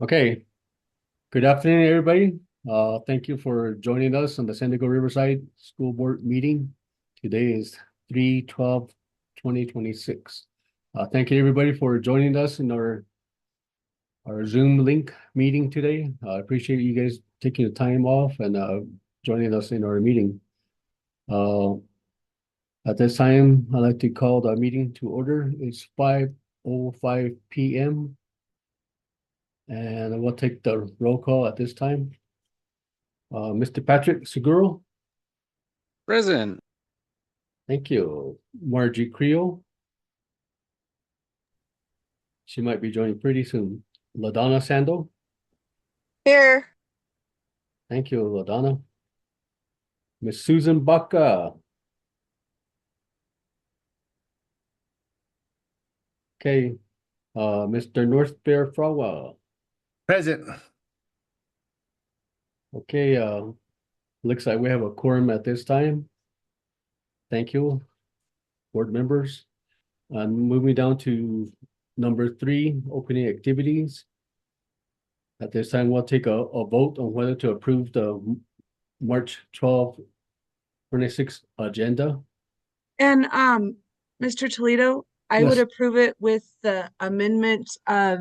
Okay, good afternoon, everybody. Thank you for joining us on the San Diego Riverside School Board meeting. Today is 3/12/2026. Thank you, everybody, for joining us in our Zoom link meeting today. I appreciate you guys taking the time off and joining us in our meeting. Uh, at this time, I'd like to call the meeting to order. It's 5:05 p.m. and we'll take the roll call at this time. Mr. Patrick Seguro, Present. thank you. Margie Creel, she might be joining pretty soon. LaDonna Sando, Here. thank you, LaDonna. Miss Susan Baca, okay. Mr. North Bear Frawa, Present. okay. Looks like we have a quorum at this time. Thank you, board members. Moving down to number 3, opening activities. At this time, we'll take a vote on whether to approve the March 12th, 26th agenda. And Mr. Toledo, I would Yes. approve it with the amendment of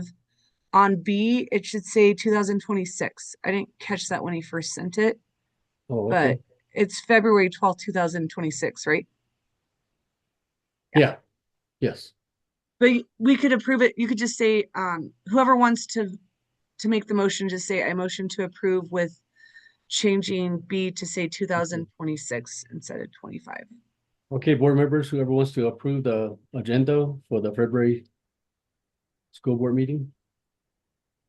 on B, it should say 2026. I didn't catch that when he first sent it, Oh, but okay. it's February 12th, 2026, right? Yeah, yes. But we could approve it. You could just say whoever wants to make the motion, just say I motion to approve with changing B to say 2026 instead of 25. Okay, board members, whoever wants to approve the agenda for the February school board meeting.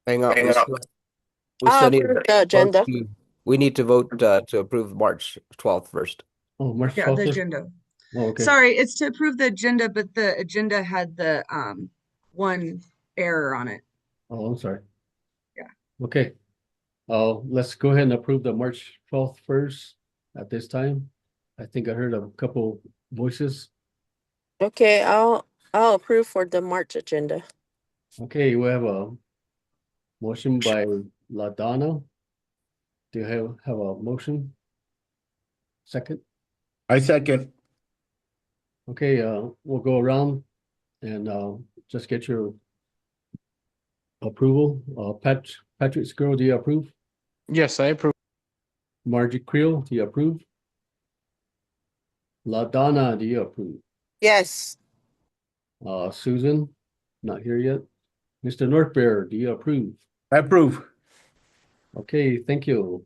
Hang on. We I'll still need approve to the vote agenda. we need to vote to approve March 12th first. Oh, March Yeah, the 12th. agenda. Oh, okay. Sorry, it's to approve the agenda, but the agenda had the one error on it. Oh, I'm sorry. Yeah. Okay. Let's go ahead and approve the March 12th first at this time. I think I heard a couple voices. Okay, I'll approve for the March agenda. Okay, we have a motion by LaDonna. Do you have a motion? Second? I second. Okay, we'll go around and just get your approval. Patrick Skrull, do you approve? Yes, I approve. Margie Creel, do you approve? LaDonna, do you approve? Yes. Susan, not here yet. Mr. North Bear, do you approve? I approve. Okay, thank you.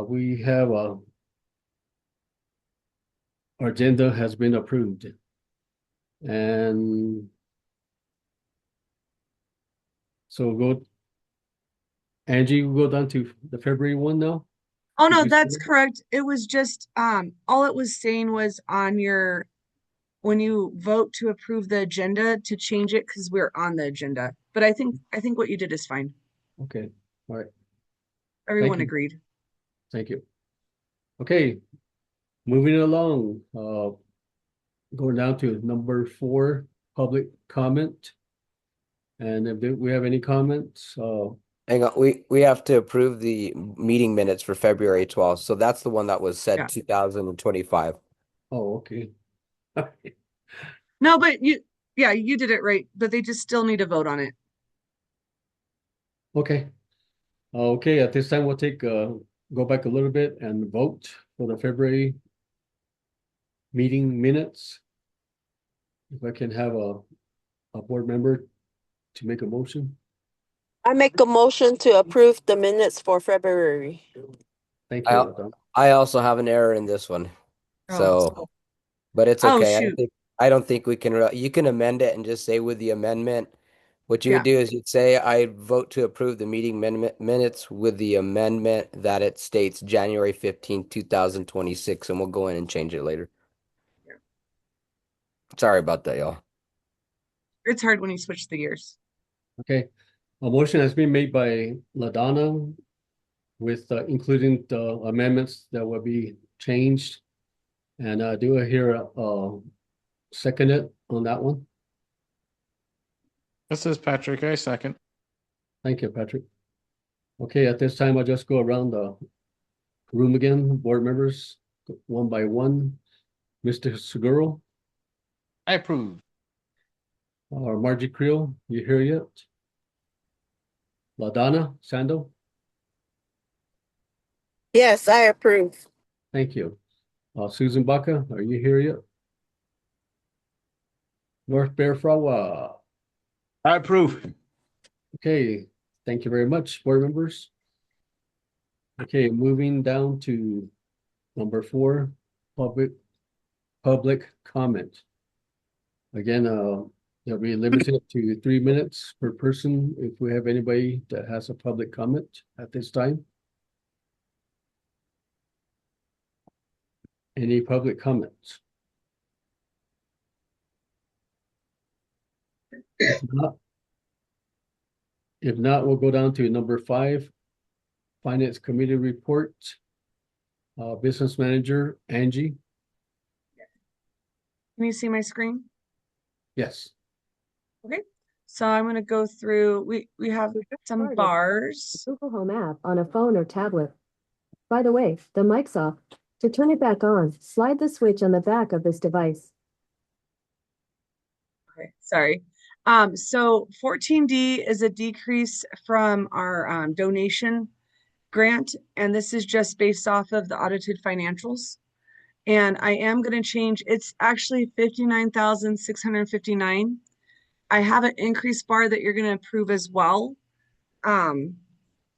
We have our agenda has been approved. And so Angie, we'll go down to the February one now. Oh no, Did you see that's that? correct. It was just all it was saying was on your when you vote to approve the agenda to change it because we're on the agenda. But I think what you did is fine. Okay, all right, Everyone you. agreed. Thank you. Okay, moving along, going down to number 4, public comment. And if we have any comments, Hang on. We have to approve the meeting minutes for February 12th. So that's the one that was Yeah. said 2025. oh, okay. No, but you did it right, but they just still need to vote on it. Okay. Okay, at this time, we'll take go back a little bit and vote for the February meeting minutes. If I can have a board member to make a motion. I make a motion to approve the minutes for February. Thank I you, al- LaDonna. I also have an error in this one. So, but it's Oh, okay. shoot. I don't think we can you can amend it and just say with the amendment. What you Yeah. would do is you'd say I vote to approve the meeting minutes with the amendment that it states January 15th, 2026, and we'll go in and change it later. Yeah. Sorry about that, y'all. It's hard when you switch the gears. Okay, a motion has been made by LaDonna with including the amendments that will be changed. And do I hear second it on that one? This is Patrick. I second. Thank you, Patrick. Okay, at this time, I'll just go around the room again, board members, one by one. Mr. Seguro, I approve. or Margie Creel, you here yet? LaDonna Sando, Yes, I approve. thank you. Susan Baca, are you here yet? North Bear Frawa, I approve. okay, thank you very much, board members. Okay, moving down to number 4, public comment. Again, they'll be limited to 3 minutes per person if we have anybody that has a public comment at this time. Any public comments? If not, we'll go down to number 5, Finance Committee report. Business Manager Angie, Can you see my screen? yes. So I'm gonna go through, we have some started. bars. Google Home app on a phone or tablet. By the way, the mic's off. To turn it back on, slide the switch on the back of this device. Okay, sorry. So 14D is a decrease from our donation grant, and this is just based off of the audited financials. And I am going to change, it's actually 59,659. I have an increase bar that you're going to approve as well, on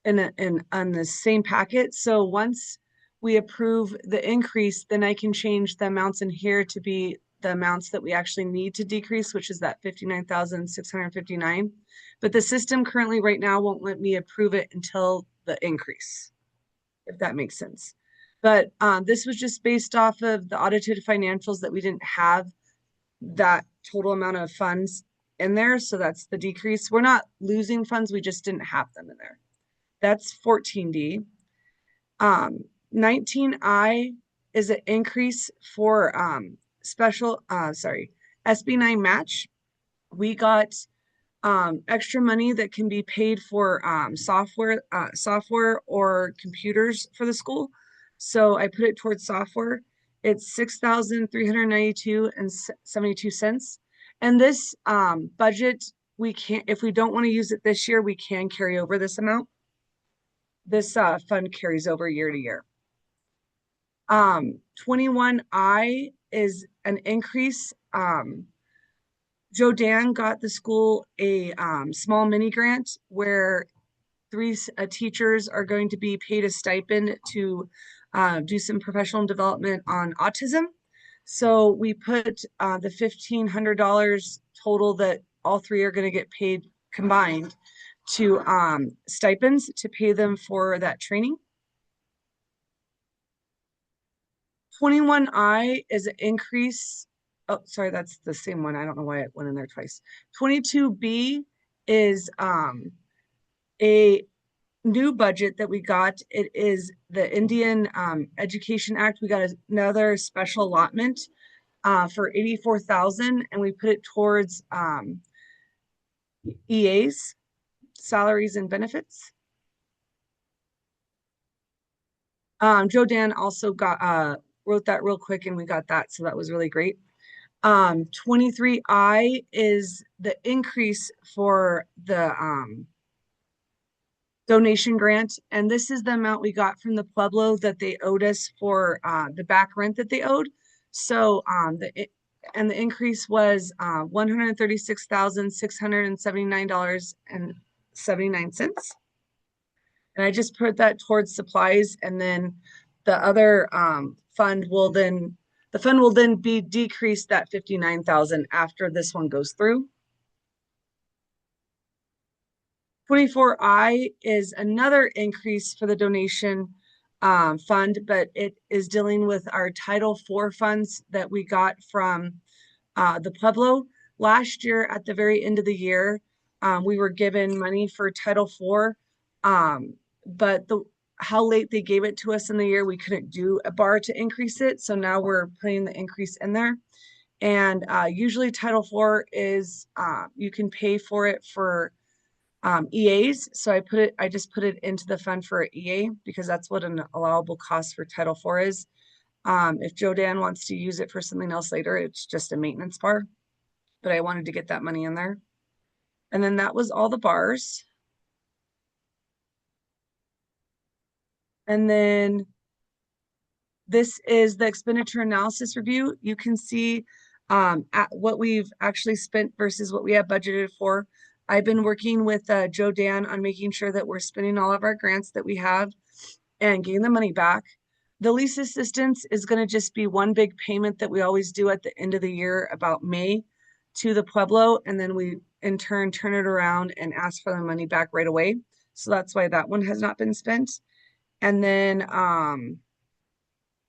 the same packet. So once we approve the increase, then I can change the amounts in here to be the amounts that we actually need to decrease, which is that 59,659. But the system currently right now won't let me approve it until the increase, if that makes sense. But this was just based off of the audited financials that we didn't have that total amount of funds in there. So that's the decrease. We're not losing funds, we just didn't have them in there. That's 14D. 19I is an increase for SB9 match. We got extra money that can be paid for software or computers for the school. So I put it towards software. It's $6,392.72. And this budget, we can't, if we don't want to use it this year, we can carry over this amount. This fund carries over year to year. 21I is an increase. Joe Dan got the school a small mini grant where 3 teachers are going to be paid a stipend to do some professional development on autism. So we put the $1,500 total that all 3 are going to get paid combined to stipends to pay them for that training. 21I is an increase. Oh, sorry, that's the same one. I don't know why it went in there twice. 22B is a new budget that we got. It is the Indian Education Act. We got another special allotment for 84,000, and we put it towards EAs, salaries and benefits. Joe Dan also got wrote that real quick, and we got that, so that was really great. 23I is the increase for the donation grant, and this is the amount we got from the Pueblo that they owed us for the back rent that they owed. So the increase was $136,679.79. And I just put that towards supplies, and then the other fund will then be decreased that 59,000 after this one goes through. 24I is another increase for the donation fund, but it is dealing with our Title IV funds that we got from the Pueblo. Last year, at the very end of the year, we were given money for Title IV, but how late they gave it to us in the year, we couldn't do a bar to increase it. So now we're putting the increase in there. And usually Title IV is you can pay for it for EAs. So I just put it into the fund for EA because that's what an allowable cost for Title IV is. If Joe Dan wants to use it for something else later, it's just a maintenance bar. But I wanted to get that money in there. And then that was all the bars. And then this is the expenditure analysis review. You can see at what we've actually spent versus what we have budgeted for. I've been working with Joe Dan on making sure that we're spending all of our grants that we have and getting the money back. The lease assistance is going to just be one big payment that we always do at the end of the year about May to the Pueblo. And then we in turn turn it around and ask for the money back right away. So that's why that one has not been spent. And then,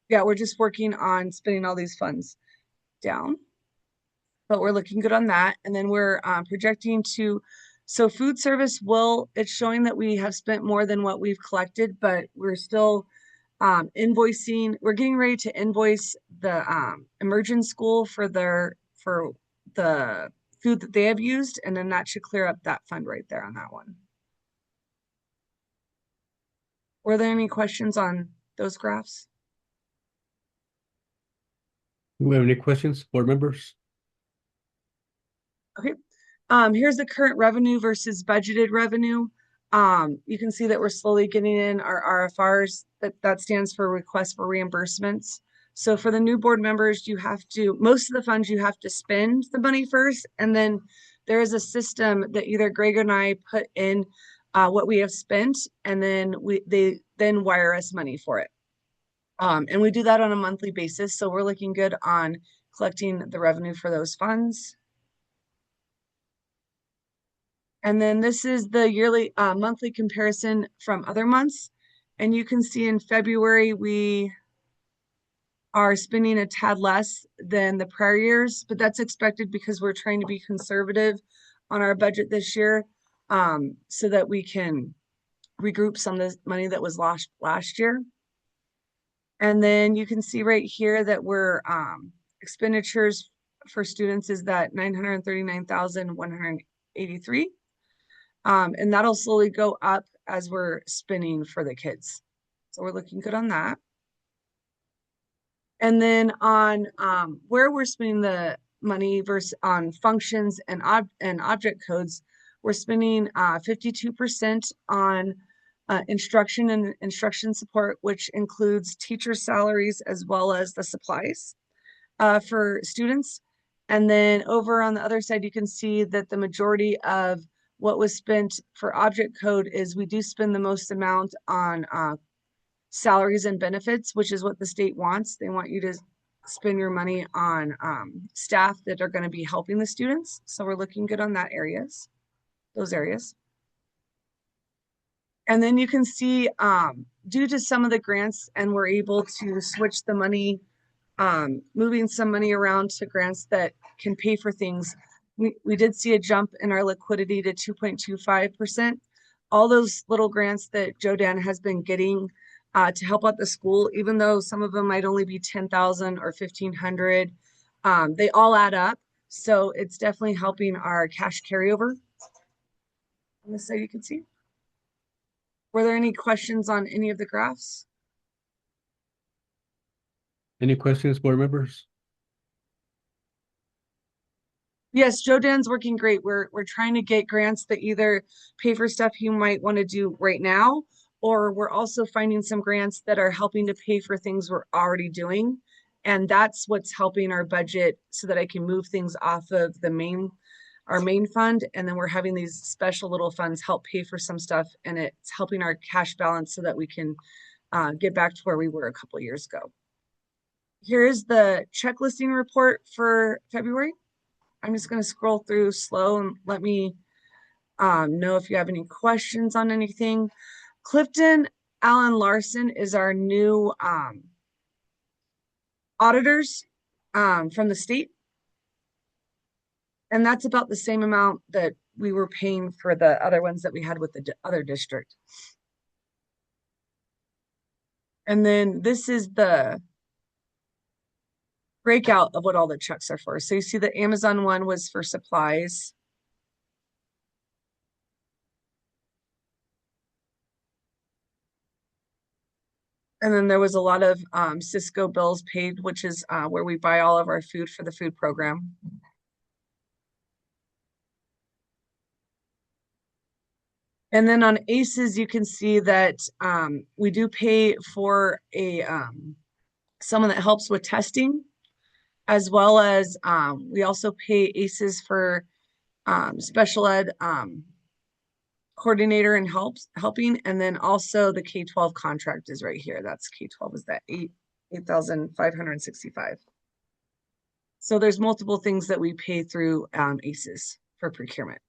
yeah, we're just working on spending all these funds down, but we're looking good on that. And then we're projecting to, so food service it's showing that we have spent more than what we've collected, but we're still invoicing. We're getting ready to invoice the Immersion School for the food that they have used. And then that should clear up that fund right there on that one. Were there any questions on those graphs? Do we have any questions, board members? Okay. Here's the current revenue versus budgeted revenue. You can see that we're slowly getting in our RFRs. That stands for request for reimbursements. So for the new board members, most of the funds you have to spend the money first, and then there is a system that either Greg and I put in what we have spent, and then they then wire us money for it. And we do that on a monthly basis. So we're looking good on collecting the revenue for those funds. And then this is the yearly monthly comparison from other months. And you can see in February, we are spending a tad less than the prior years, but that's expected because we're trying to be conservative on our budget this year so that we can regroup some of the money that was lost last year. And then you can see right here that we're expenditures for students is that 939,183. And that'll slowly go up as we're spending for the kids. So we're looking good on that. And then on where we're spending the money versus on functions and object codes, we're spending 52% on instruction and instruction support, which includes teacher salaries as well as the supplies for students. And then over on the other side, you can see that the majority of what was spent for object code is we do spend the most amount on salaries and benefits, which is what the state wants. They want you to spend your money on staff that are going to be helping the students. So we're looking good on those areas. And then you can see due to some of the grants, and we're able to switch the money, moving some money around to grants that can pay for things. We did see a jump in our liquidity to 2.25%. All those little grants that Joe Dan has been getting to help out the school, even though some of them might only be 10,000 or 1,500, they all add up. So it's definitely helping our cash carryover. On this side, you can see. Were there any questions on any of the graphs? Any questions, board members? Yes, Joe Dan's working great. We're trying to get grants that either pay for stuff you might want to do right now, or we're also finding some grants that are helping to pay for things we're already doing. And that's what's helping our budget so that I can move things off of our main fund. And then we're having these special little funds help pay for some stuff. And it's helping our cash balance so that we can get back to where we were a couple of years ago. Here is the checklisting report for February. I'm just going to scroll through slow and let me know if you have any questions on anything. Clifton Allen Larson is our new auditors from the state. And that's about the same amount that we were paying for the other ones that we had with the other district. And then this is the breakout of what all the checks are for. So you see the Amazon one was for supplies. And then there was a lot of Cisco bills paid, which is where we buy all of our food for the food program. And then on ACEs, you can see that we do pay for a someone that helps with testing, as well as we also pay ACEs for special ed coordinator and helping, and then also the K-12 contract is right here. That's K-12 is that 8,565. So there's multiple things that we pay through ACEs for procurement.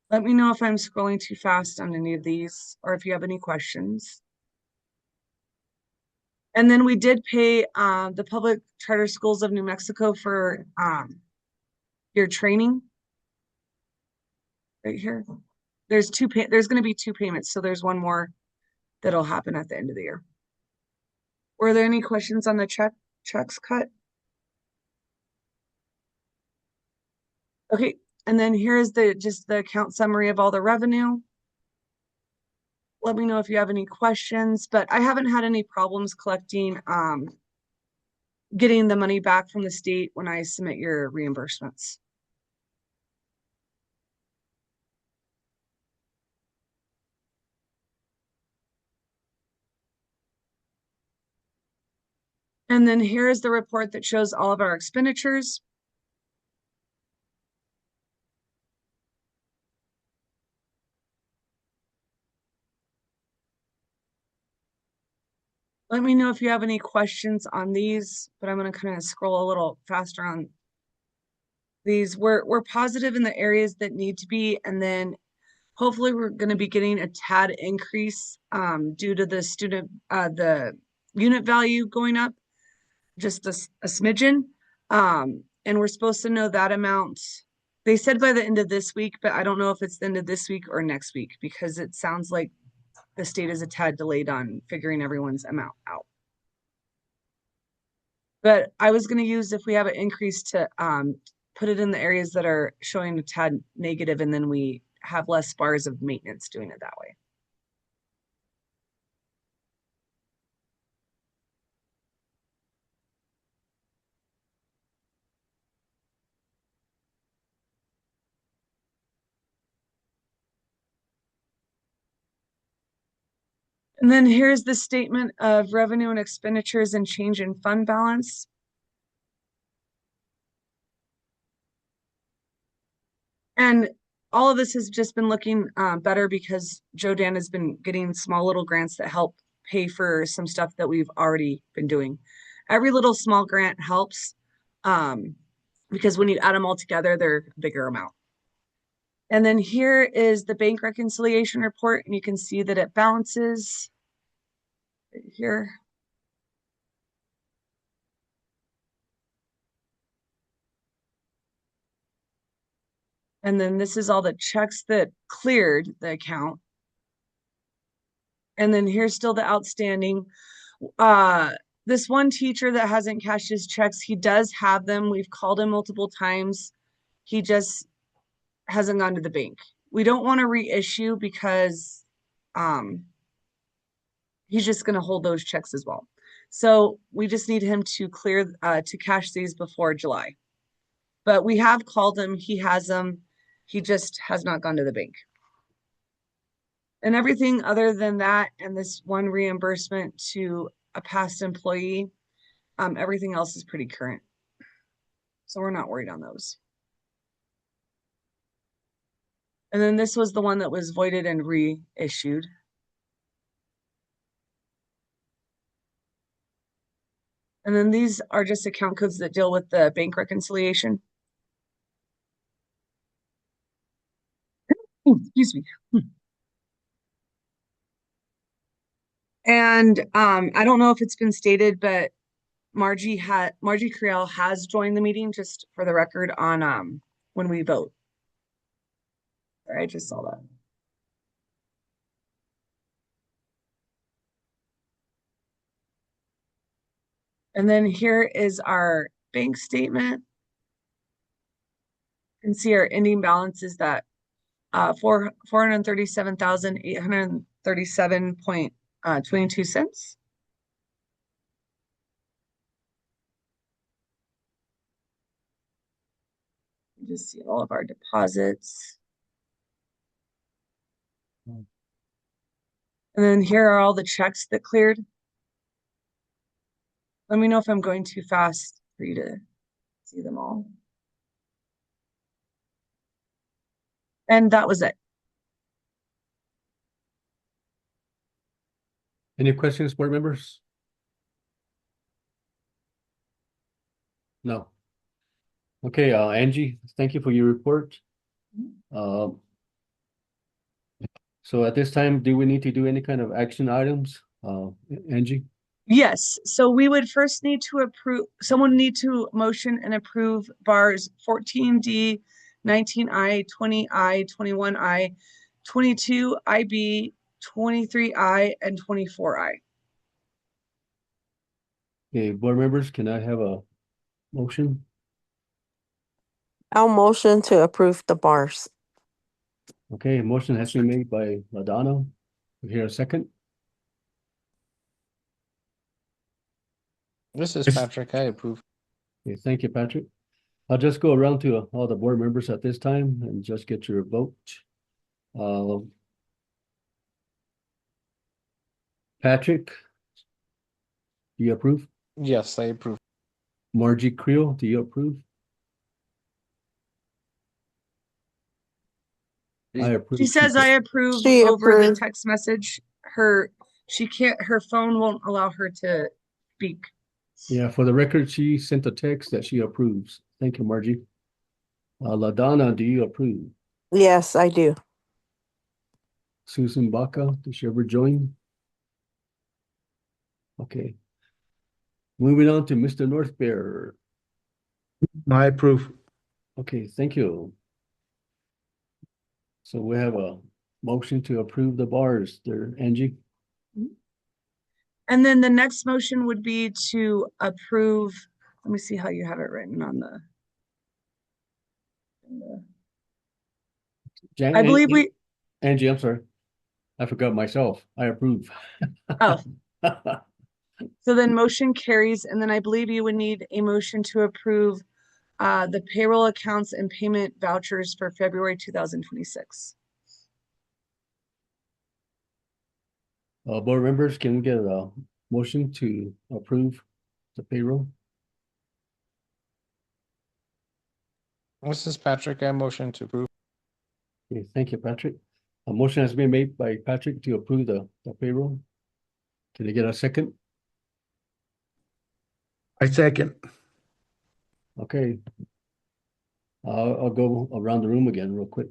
Let me know if I'm scrolling too fast on any of these or if you have any questions. And then we did pay the public charter schools of New Mexico for your training right here. There's there's going to be two payments, so there's one more that'll happen at the end of the year. Were there any questions on the checks cut? Okay, and then here's just the account summary of all the revenue. Let me know if you have any questions, but I haven't had any problems collecting getting the money back from the state when I submit your reimbursements. And then here is the report that shows all of our expenditures. Let me know if you have any questions on these, but I'm going to kind of scroll a little faster on these. We're positive in the areas that need to be, and then hopefully we're going to be getting a tad increase due to the unit value going up just a smidgen. And we're supposed to know that amount. They said by the end of this week, but I don't know if it's the end of this week or next week because it sounds like the state is a tad delayed on figuring everyone's amount out. But I was going to use, if we have an increase, to put it in the areas that are showing a tad negative, and then we have less bars of maintenance doing it that way. And then here's the statement of revenue and expenditures and change in fund balance. And all of this has just been looking better because Joe Dan has been getting small little grants that help pay for some stuff that we've already been doing. Every little small grant helps because when you add them all together, they're a bigger amount. And then here is the bank reconciliation report, and you can see that it balances right here. And then this is all the checks that cleared the account. And then here's still the outstanding. This one teacher that hasn't cashed his checks, he does have them. We've called him multiple times. He just hasn't gone to the bank. We don't want to reissue because he's just going to hold those checks as well. So we just need him to clear to cash these before July. But we have called him. He has them. He just has not gone to the bank. And everything other than that, and this one reimbursement to a past employee, everything else is pretty current. So we're not worried on those. And then this was the one that was voided and reissued. And then these are just account codes that deal with the bank reconciliation. Ooh, excuse me. And I don't know if it's been stated, but Margie Creel has joined the meeting, just for the record, on when we vote. I just saw that. And then here is our bank statement. You can see our ending balance is that 437,837.22 cents. You just see all of our deposits. And then here are all the checks that cleared. Let me know if I'm going too fast for you to see them all. And that was it. Any questions, board members? No. Okay, Angie, thank you for your report. So at this time, do we need to do any kind of action items? Angie? Yes, so we would first need to approve, someone need to motion and approve bars 14D, 19I, 20I, 21I, 22IB, 23I, and 24I. Okay, board members, can I have a motion? I'll motion to approve the bars. Okay, a motion has been made by Ladonna. We hear a second. This is Yes. Patrick. I approve. Okay, thank you, Patrick. I'll just go around to all the board members at this time and just get your vote. Patrick, do you approve? Yes, I approve. Margie Creel, do you approve? I approve. She says I approve She over the approved. text message. Her phone won't allow her to speak. Yeah, for the record, she sent a text that she approves. Thank you, Margie. LaDonna, do you approve? Yes, I do. Susan Baca, does she ever join? Okay. Moving on to Mr. North Bear. I approve. Okay, thank you. So we have a motion to approve the bars there, Angie. And then the next motion would be to approve, let me see how you have it written on the. I believe we, Angie, I'm sorry. I forgot myself. I approve. oh, so then motion carries, and then I believe you would need a motion to approve the payroll accounts and payment vouchers for February 2026. Board members, can we get a motion to approve the payroll? This is Patrick. I motion to approve. Okay, thank you, Patrick. A motion has been made by Patrick to approve the payroll. Can I get a second? I second. Okay. I'll go around the room again real quick.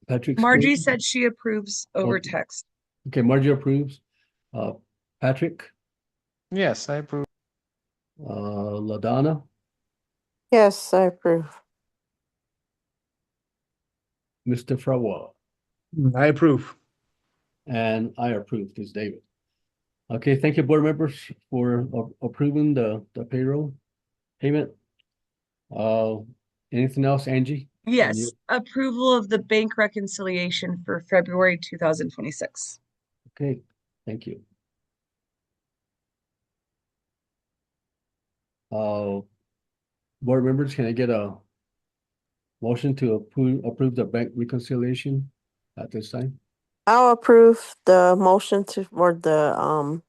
Patrick. Margie said she approves over Okay. text. Okay, Margie approves. Patrick, Yes, I approve. LaDonna, Yes, I approve. Mr. Frawa, I approve. and I approve, this is David. Okay, thank you, board members, for approving the payroll payment. Anything else, Angie? Yes, approval of the bank reconciliation for February 2026. Okay, thank you. Board members, can I get a motion to approve the bank reconciliation at this time? I'll approve the motion for the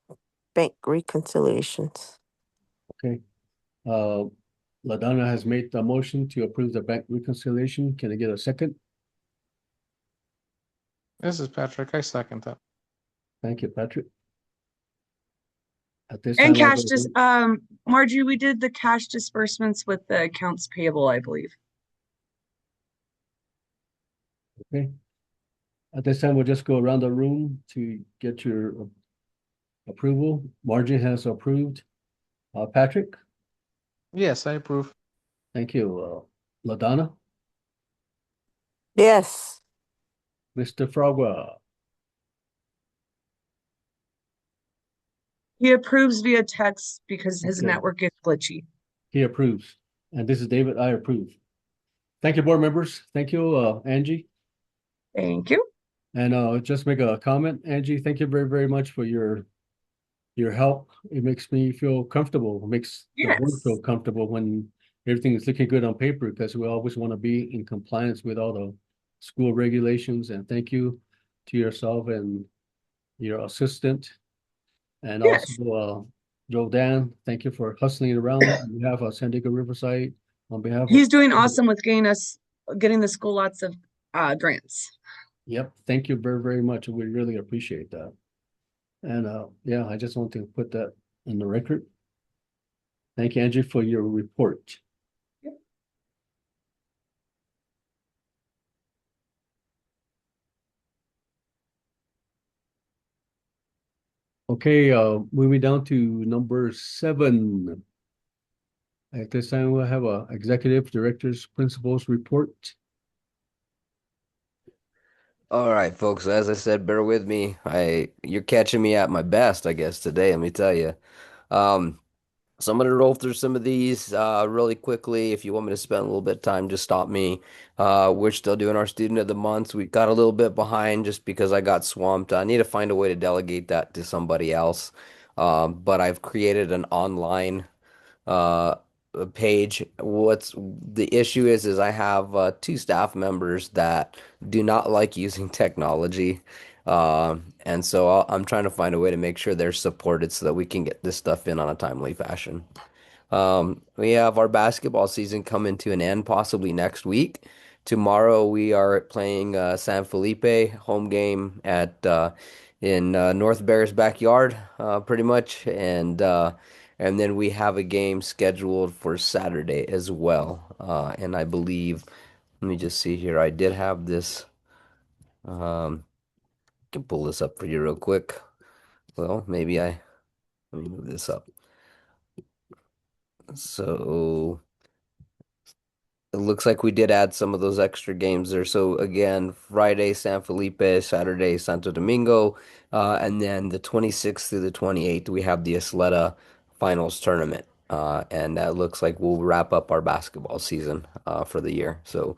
bank reconciliations. Okay. LaDonna has made the motion to approve the bank reconciliation. Can I get a second? This is Patrick. I second that. Thank you, Patrick. At this And time, I'll cash go- Margie, we did the cash disbursements with the accounts payable, I believe. Okay. At this time, we'll just go around the room to get your approval. Margie has approved. Patrick, Yes, I approve. thank you. LaDonna, Yes. Mr. Frogwa. He approves via text because his Okay. network is glitchy. He approves. And this is David, I approve. Thank you, board members. Thank you, Angie. Thank you. And just make a comment, Angie, thank you very, very much for your help. It makes me feel comfortable. It makes the board feel Yes. comfortable when everything is looking good on paper, because we always want to be in compliance with all the school regulations. And thank you to yourself and your assistant. And also, Yes. Joe Dan, thank you for hustling around on behalf of San Diego Riverside, on behalf of. He's doing awesome with getting the school lots of grants. Yep, thank you very, very much. We really appreciate that. And yeah, I just want to put that in the record. Thank you, Angie, for your report. Yep. Okay, moving down to number 7. At this time, we'll have a executive director's principals report. All right, folks. As I said, bear with me. You're catching me at my best, I guess, today. Let me tell you. Um, so I'm gonna roll through some of these really quickly. If you want me to spend a little bit of time, just stop me. We're still doing our student of the months. We got a little bit behind just because I got swamped. I need to find a way to delegate that to somebody else. But I've created an online uh page. What's the issue is I have two staff members that do not like using technology. And so I'm trying to find a way to make sure they're supported so that we can get this stuff in on a timely fashion. We have our basketball season coming to an end possibly next week. Tomorrow we are playing San Felipe home game at in North Bear's backyard, pretty much, and then we have a game scheduled for Saturday as well. And I believe, let me just see here. I did have this. I can pull this up for you real quick. Well, let me move this up. So. It looks like we did add some of those extra games there. So again, Friday San Felipe, Saturday Santo Domingo, and then the 26th through the 28th we have the Isleta Finals tournament. And that looks like we'll wrap up our basketball season for the year. So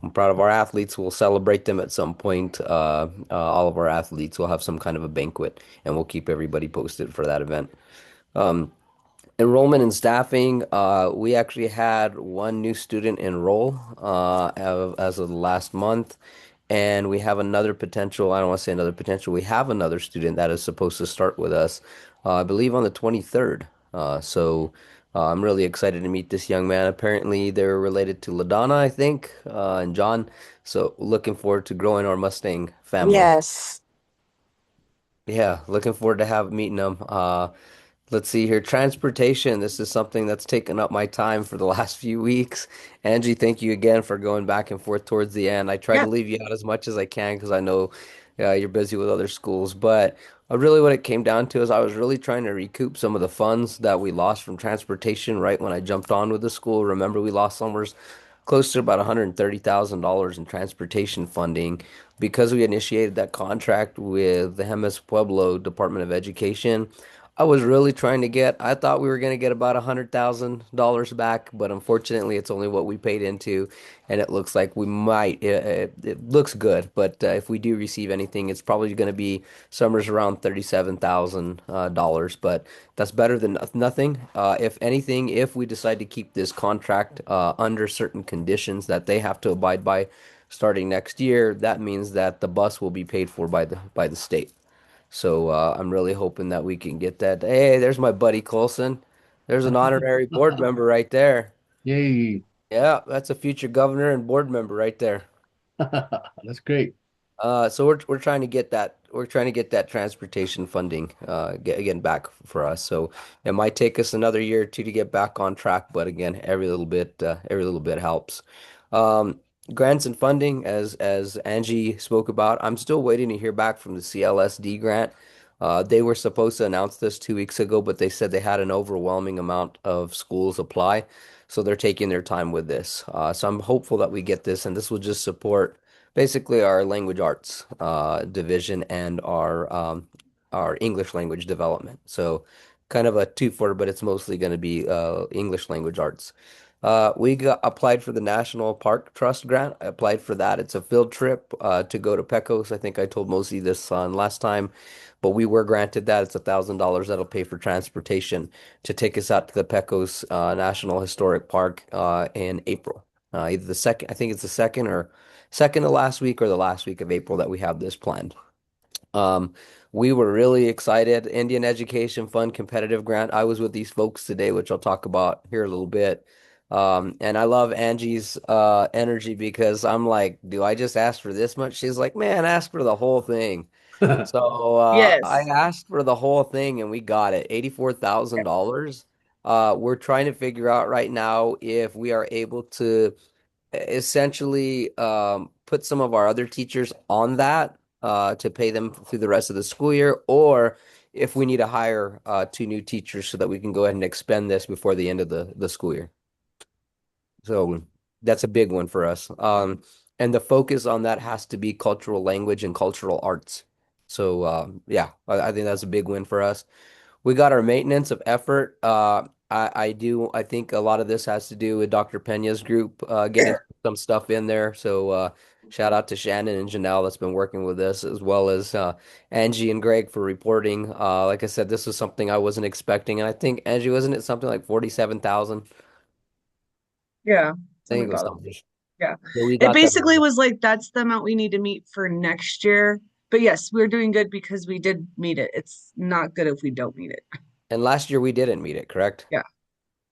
I'm proud of our athletes. We'll celebrate them at some point. All of our athletes will have some kind of a banquet, and we'll keep everybody posted for that event. Enrollment and staffing, we actually had one new student enroll as of the last month, and we have another potential, I don't want to say another potential, we have another student that is supposed to start with us, I believe on the 23rd. I'm really excited to meet this young man. Apparently, they're related to LaDonna, I think, and John. So, looking forward to growing our Mustang family. Yes. Yeah, looking forward to meeting them. Let's see here. Transportation. This is something that's taken up my time for the last few weeks. Angie, thank you again for going back and forth towards the end. I try to Yeah. leave you out as much as I can because I know you're busy with other schools. But really, what it came down to is I was really trying to recoup some of the funds that we lost from transportation right when I jumped on with the school. Remember, we lost somewhere close to about $130,000 in transportation funding because we initiated that contract with the Jemez Pueblo Department of Education. I was really trying to I thought we were going to get about $100,000 back, but unfortunately, it's only what we paid into, and it looks like we might. It looks good, but if we do receive anything, it's probably going to be somewhere around $37,000. But that's better than nothing. If anything, if we decide to keep this contract under certain conditions that they have to abide by starting next year, that means that the bus will be paid for by the state. So I'm really hoping that we can get that. Hey, there's my buddy Colson. There's an honorary board member right there. Yay. Yeah, that's a future governor and board member right there. That's great. So we're trying to get that. We're trying to get that transportation funding again back for us. So it might take us another year or two to get back on track, but again, every little bit helps. Um, Grants and funding, as Angie spoke about, I'm still waiting to hear back from the CLSD grant. They were supposed to announce this 2 weeks ago, but they said they had an overwhelming amount of schools apply, so they're taking their time with this. So I'm hopeful that we get this, and this will just support basically our language arts division and our English language development. So kind of a two-fer, but it's mostly going to be English language arts. We got applied for the National Park Trust grant. I applied for that. It's a field trip to go to Pecos. I think I told Mosey this last time, but we were granted that. It's $1,000 that'll pay for transportation to take us out to the Pecos National Historic Park in April. Either the second, I think it's the second to last week or the last week of April that we have this planned. Um, we were really excited. Indian Education Fund competitive grant. I was with these folks today, which I'll talk about here a little bit. And I love Angie's energy because I'm like, do I just ask for this much? She's like, man, ask for the whole thing. So I Yes. asked for the whole thing and we got it, $84,000. We're trying to figure out right now if we are able to essentially put some of our other teachers on that to pay them through the rest of the school year, or if we need to hire two new teachers so that we can go ahead and expend this before the end of the school year. So that's a big one for us. And the focus on that has to be cultural language and cultural arts. So yeah, I think that's a big win for us. We got our maintenance of effort. I think a lot of this has to do with Dr. Pena's group getting some stuff in there. So shout out to Shannon and Janelle that's been working with this, as well as Angie and Greg for reporting. Like I said, this was something I wasn't expecting, and I think Angie, wasn't it something like 47,000? Yeah, I think something it was about something. yeah. So we It got that. basically was like that's the amount we need to meet for next year. But yes, we're doing good because we did meet it. It's not good if we don't meet it. And last year we didn't meet it, correct? Yeah.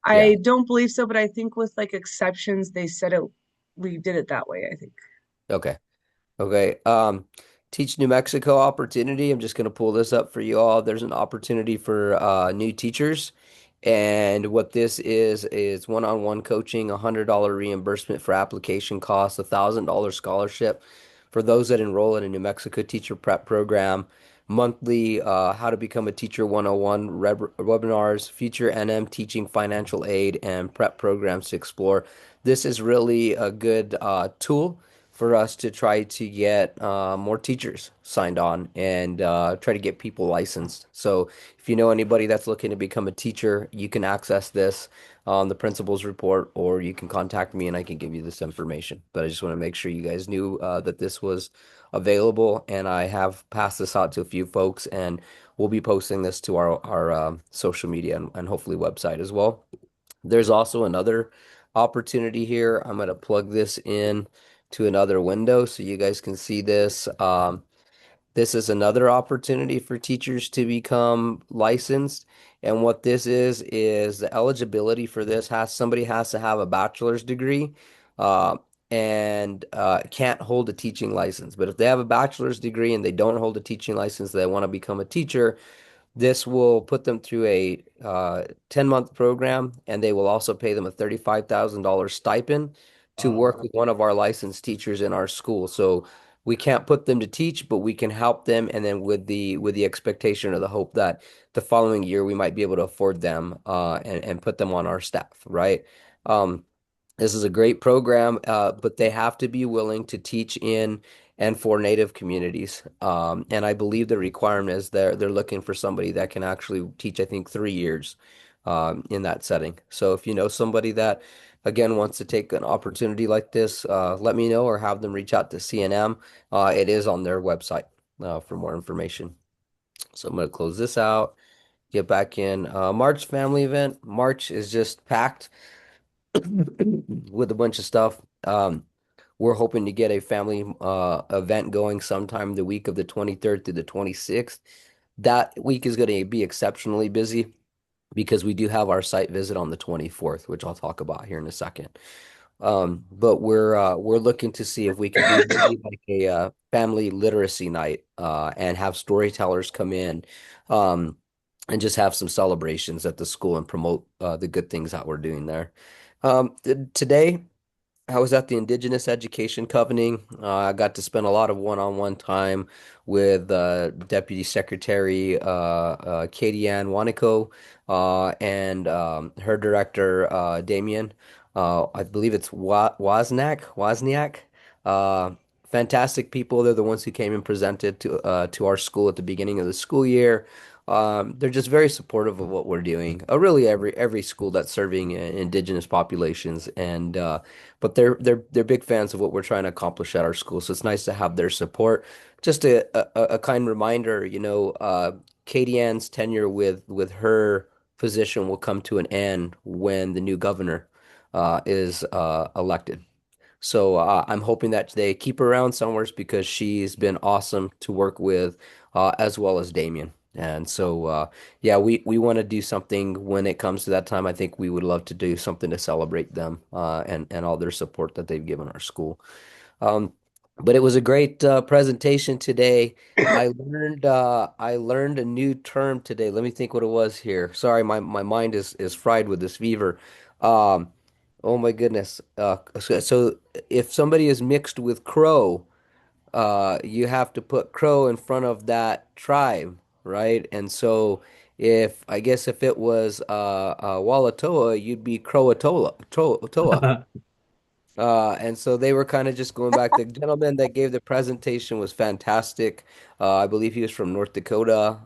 Yeah. I don't believe so, but I think with like exceptions, they said it we did it that way, I think. Okay. Okay. Teach New Mexico opportunity. I'm just going to pull this up for you all. There's an opportunity for new teachers. And what this is one-on-one coaching, $100 reimbursement for application costs, $1,000 scholarship for those that enroll in a New Mexico teacher prep program, monthly how to become a teacher 101 webinars, future NM teaching financial aid, and prep programs to explore. This is really a good tool for us to try to get more teachers signed on and try to get people licensed. So if you know anybody that's looking to become a teacher, you can access this on the principal's report, or you can contact me and I can give you this information. But I just want to make sure you guys knew that this was available, and I have passed this out to a few folks, and we'll be posting this to our social media and hopefully website as well. There's also another opportunity here. I'm going to plug this in to another window so you guys can see this. This is another opportunity for teachers to become licensed. And what this is the eligibility for this somebody has to have a bachelor's degree uh, and can't hold a teaching license. But if they have a bachelor's degree and they don't hold a teaching license, they want to become a teacher, this will put them through a 10-month program, and they will also pay them a $35,000 stipend to work with one of our licensed teachers in our school. So we can't put them to teach, but we can help them, and then with the expectation or the hope that the following year we might be able to afford them and put them on our staff, right? Um, this is a great program, but they have to be willing to teach in and for Native communities. And I believe the requirement is they're looking for somebody that can actually teach, I think, 3 years in that setting. So if you know somebody that, again, wants to take an opportunity like this, let me know or have them reach out to CNM. It is on their website for more information. So I'm going to close this out, get back in. March family event. March is just packed with a bunch of stuff. We're hoping to get a family event going sometime the week of the 23rd through the 26th. That week is going to be exceptionally busy because we do have our site visit on the 24th, which I'll talk about here in a second. But we're looking to see if we can do maybe like a family literacy night and have storytellers come in and just have some celebrations at the school and promote the good things that we're doing there. Today, I was at the Indigenous Education Covenant. I got to spend a lot of one-on-one time with Deputy Secretary Katie Ann Wanico and her director Damien. I believe it's Wozniak uh, fantastic people. They're the ones who came and presented to our school at the beginning of the school year. They're just very supportive of what we're doing. Really, every school that's serving indigenous populations, and but they're big fans of what we're trying to accomplish at our school. So it's nice to have their support. Just a kind reminder, Katie Ann's tenure with her position will come to an end when the new governor is elected. So I'm hoping that they keep her around somewhere because she's been awesome to work with, as well as Damien. And so, yeah, we want to do something when it comes to that time. I think we would love to do something to celebrate them and all their support that they've given our school. Um, but it was a great presentation today. I learned a new term today. Let me think what it was here. Sorry, my mind is fried with this fever. Um, oh my goodness. So if somebody is mixed with Crow, you have to put Crow in front of that tribe, right? And so if I guess if it was Walatoa, you'd be Croatoa, Toa. And so they were kind of just going back. The gentleman that gave the presentation was fantastic. I believe he was from North Dakota.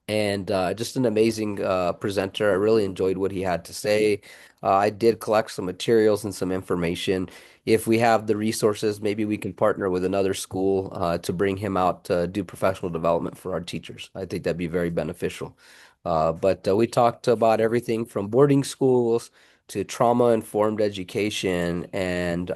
And just an amazing presenter. I really enjoyed what he had to say. I did collect some materials and some information. If we have the resources, maybe we can partner with another school to bring him out to do professional development for our teachers. I think that'd be very beneficial. But we talked about everything from boarding schools to trauma-informed education and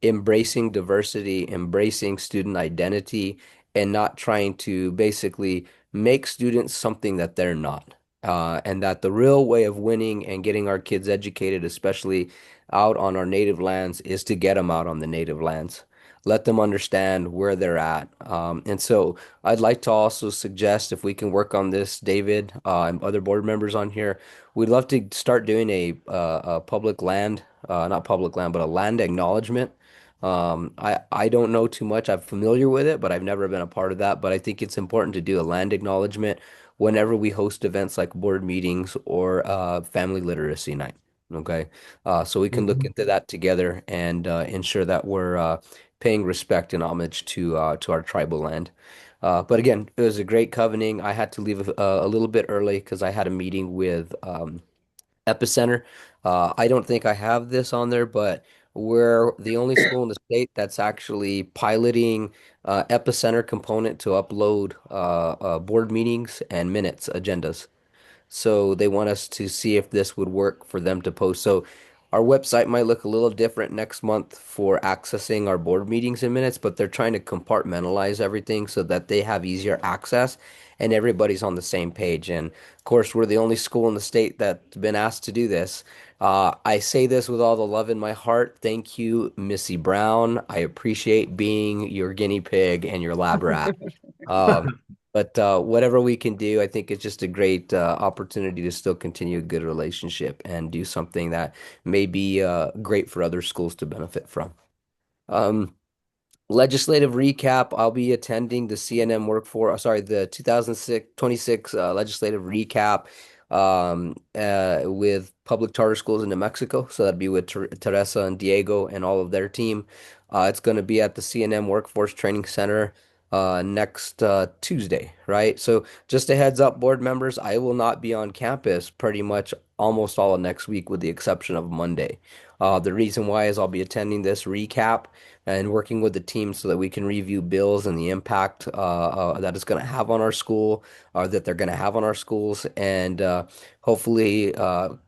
embracing diversity, embracing student identity, and not trying to basically make students something that they're not. And that the real way of winning and getting our kids educated, especially out on our native lands, is to get them out on the native lands. Let them understand where they're at. And so I'd like to also suggest if we can work on this, David, and other board members on here, we'd love to start doing a public land, not public land, but a land acknowledgement. I don't know too much. I'm familiar with it, but I've never been a part of that. But I think it's important to do a land acknowledgement whenever we host events like board meetings or family literacy night. Okay. So we can look into that together and ensure that we're paying respect and homage to our tribal land. But again, it was a great covening. I had to leave a little bit early because I had a meeting with Epicenter. I don't think I have this on there, but we're the only school in the state that's actually piloting Epicenter component to upload board meetings and minutes, agendas. So they want us to see if this would work for them to post. So our website might look a little different next month for accessing our board meetings in minutes, but they're trying to compartmentalize everything so that they have easier access and everybody's on the same page. And of course, we're the only school in the state that's been asked to do this. I say this with all the love in my heart. Thank you, Missy Brown. I appreciate being your guinea pig and your lab rat. Um, but whatever we can do, I think it's just a great opportunity to still continue a good relationship and do something that may be great for other schools to benefit from. Um, Legislative recap, I'll be attending the CNM sorry, the 2026 legislative recap with public charter schools in New Mexico. So that'd be with Teresa and Diego and all of their team. It's going to be at the CNM Workforce Training Center next Tuesday, right? So just a heads up, board members, I will not be on campus pretty much almost all of next week with the exception of Monday. The reason why is I'll be attending this recap and working with the team so that we can review bills and the impact that it's going to have on our school, or that they're going to have on our schools, and hopefully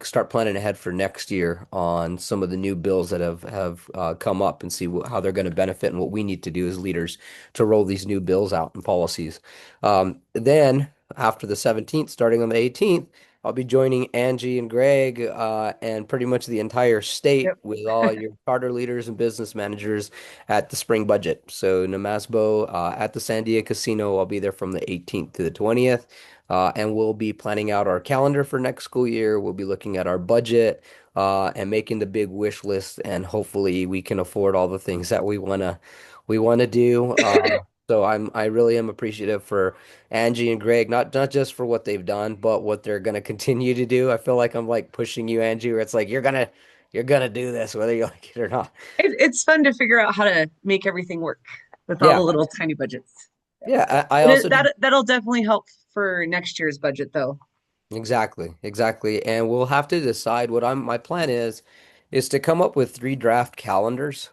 start planning ahead for next year on some of the new bills that have come up and see how they're going to benefit and what we need to do as leaders to roll these new bills out and policies. Then after the 17th, starting on the 18th, I'll be joining Angie and Greg and pretty much the entire state Yep. with all your charter leaders and business managers at the spring budget. So Namasbo at the Sandia Casino, I'll be there from the 18th to the 20th. And we'll be planning out our calendar for next school year. We'll be looking at our budget and making the big wish list. And hopefully we can afford all the things that we wanna do. So I really am appreciative for Angie and Greg, not just for what they've done, but what they're gonna continue to do. I feel like I'm like pushing you, Angie, where it's like you're gonna do this whether you like it or not. It's fun to figure out how to make everything work with all Yeah, the little tiny budgets. yeah. I But also did. that'll definitely help for next year's budget though. Exactly, exactly. And we'll have to decide what my plan is to come up with 3 draft calendars.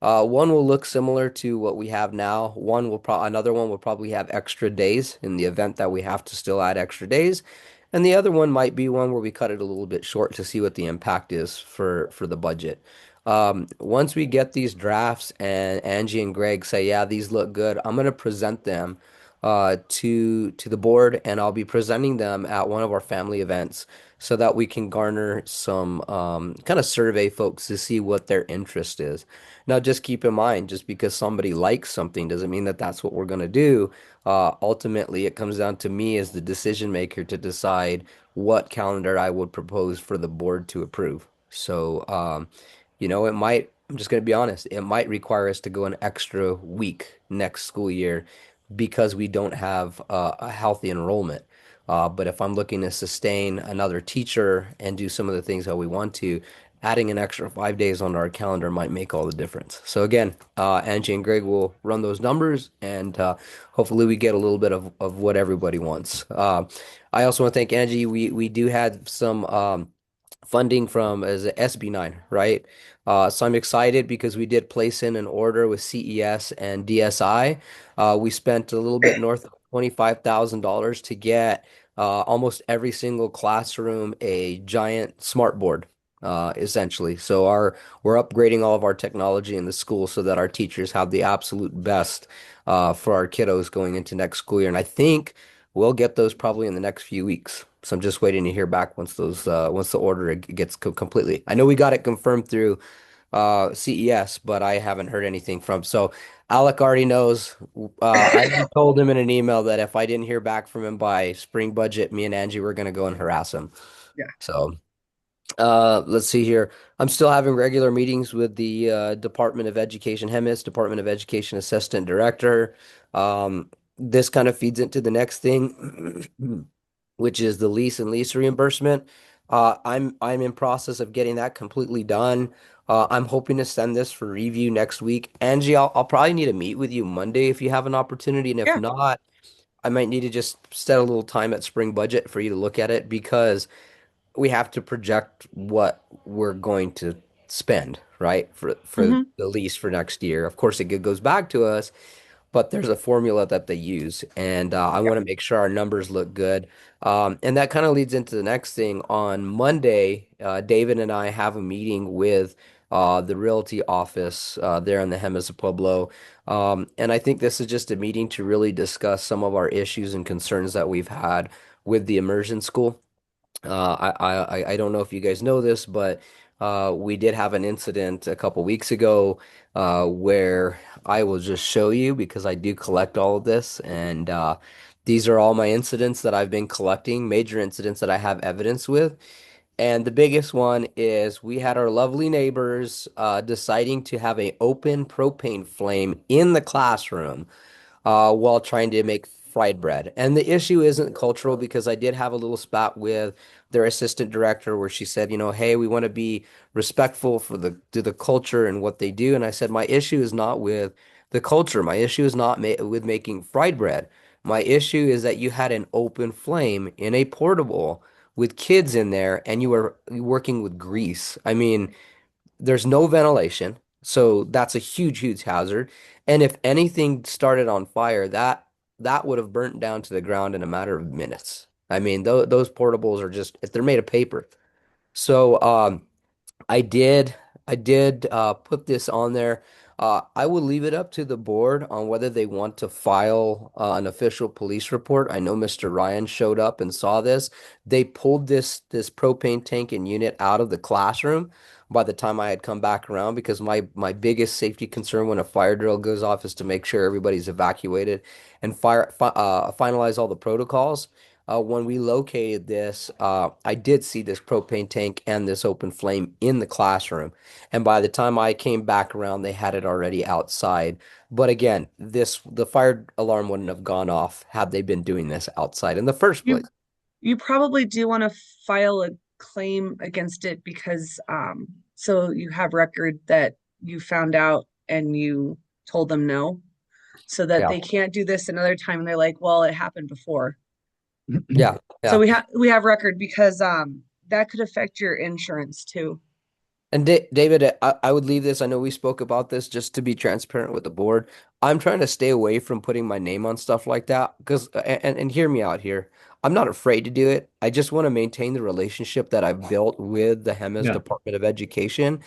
One will look similar to what we have now. Another one will probably have extra days in the event that we have to still add extra days. And the other one might be one where we cut it a little bit short to see what the impact is for the budget. Once we get these drafts and Angie and Greg say, yeah, these look good, I'm gonna present them to the board, and I'll be presenting them at one of our family events so that we can garner some kind of survey folks to see what their interest is. Now, just keep in mind, just because somebody likes something doesn't mean that that's what we're going to do. Ultimately, it comes down to me as the decision maker to decide what calendar I would propose for the board to approve. So, I'm just going to be honest, it might require us to go an extra week next school year because we don't have a healthy enrollment. But if I'm looking to sustain another teacher and do some of the things that we want to, adding an extra 5 days on our calendar might make all the difference. So again, Angie and Greg will run those numbers, and hopefully we get a little bit of what everybody wants. I also want to thank Angie. We do have some funding from as a SB9, right? So I'm excited because we did place in an order with CES and DSI. We spent a little bit north of $25,000 to get almost every single classroom a giant smart board, essentially. So we're upgrading all of our technology in the school so that our teachers have the absolute best for our kiddos going into next school year. And I think we'll get those probably in the next few weeks. So I'm just waiting to hear back once the order gets completely. I know we got it confirmed through CES, but I haven't heard anything from. So Alec already knows. I already told him in an email that if I didn't hear back from him by spring budget, me and Angie were going to go and harass him. Yeah. So let's see here. I'm still having regular meetings with the Department of Education, HEMIS, Department of Education Assistant Director. This kind of feeds into the next thing, which is the lease reimbursement. I'm in process of getting that completely done. I'm hoping to send this for review next week. Angie, I'll probably need to meet with you Monday if you have an opportunity, and if Yeah. not, I might need to just set a little time at spring budget for you to look at it because we have to project what we're going to spend, right? For Hmm. the lease for next year. Of course, it goes back to us, but there's a formula that they use, and I Yeah. want to make sure our numbers look good. And that kind of leads into the next thing. On Monday, David and I have a meeting with the realty office there in the Hemis of Pueblo. And I think this is just a meeting to really discuss some of our issues and concerns that we've had with the immersion school. I don't know if you guys know this, but we did have an incident a couple weeks ago where I will just show you because I do collect all of this, and these are all my incidents that I've been collecting, major incidents that I have evidence with. And the biggest one is we had our lovely neighbors deciding to have an open propane flame in the classroom while trying to make fried bread. And the issue isn't cultural because I did have a little spat with their assistant director where she said, hey, we want to be respectful for the culture and what they do. And I said, my issue is not with the culture. My issue is not with making fried bread. My issue is that you had an open flame in a portable with kids in there and you were working with grease. I mean, there's no ventilation, so that's a huge, huge hazard. And if anything started on fire, that would have burnt down to the ground in a matter of minutes. I mean, those portables are just they're made of paper. So I did I did put this on there. I will leave it up to the board on whether they want to file an official police report. I know Mr. Ryan showed up and saw this. They pulled this propane tank and unit out of the classroom by the time I had come back around because my biggest safety concern when a fire drill goes off is to make sure everybody's evacuated and finalize all the protocols. When we located this, I did see this propane tank and this open flame in the classroom. And by the time I came back around, they had it already outside. But again, the fire alarm wouldn't have gone off had they been doing this outside in the first You place. you probably do want to file a claim against it because So you have record that you found out and you told them no, so that Yeah. they can't do this another time. And they're like, well, it happened before. Yeah. So Yeah. we have record because that could affect your insurance too. And David, I would leave this. I know we spoke about this just to be transparent with the board. I'm trying to stay away from putting my name on stuff like that because, and hear me out here. I'm not afraid to do it. I just want to maintain the relationship that I've built with the Hemis Yeah, Department of Education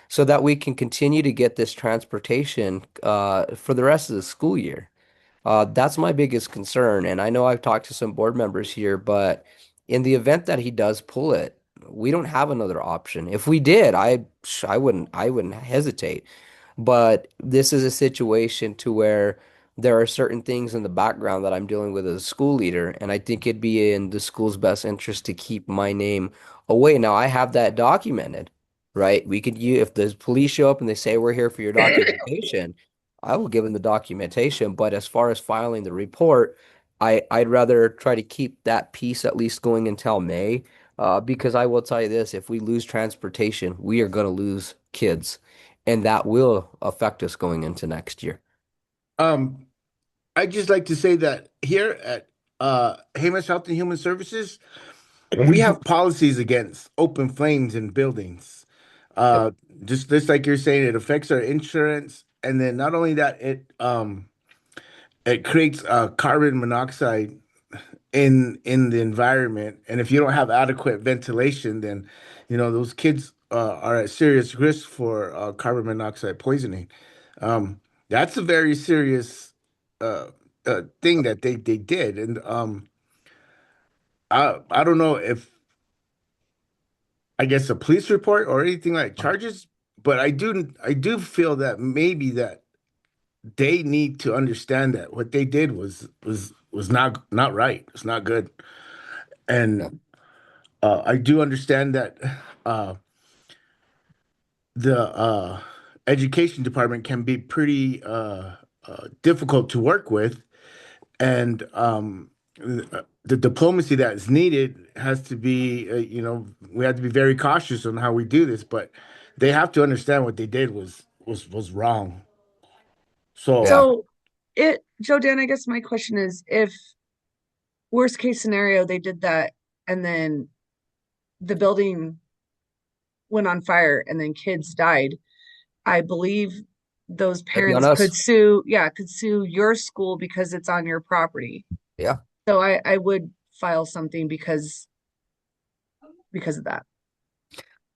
so that we can continue to get this transportation for the rest of the school year. That's my biggest concern. And I know I've talked to some board members here, but in the event that he does pull it, we don't have another option. If we did, I wouldn't hesitate. But this is a situation to where there are certain things in the background that I'm dealing with as a school leader, and I think it'd be in the school's best interest to keep my name away. Now, I have that documented, right? We could use if the police show up and they say we're here for your documentation, I will give them the documentation. But as far as filing the report, I'd rather try to keep that piece at least going until May. Because I will tell you this, if we lose transportation, we are going to lose kids, and that will affect us going into next year. Um, I'd just like to say that here at Hamas Health and Human Services, we have policies against open flames in buildings. Yep. Uh, just like you're saying, it affects our insurance, and then not only that, it creates carbon monoxide in the environment. And if you don't have adequate ventilation, then those kids are at serious risk for carbon monoxide poisoning. Um, that's a very serious uh, thing that they did, and I don't know if I guess a police report or anything like charges, but I do feel that maybe that they need to understand that what they did was not right. It's not good, Yeah. and I do understand that uh, the education department can be pretty difficult to work with, and the diplomacy that is needed has to be, we have to be very cautious on how we do this, but they have to understand what they did was wrong. So, Yeah. So Joe Dan, I guess my question is, if worst case scenario, they did that and then the building went on fire and then kids died, I believe those That'd be on parents us. could sue your school because it's on your property. Yeah. So I would file something because of that.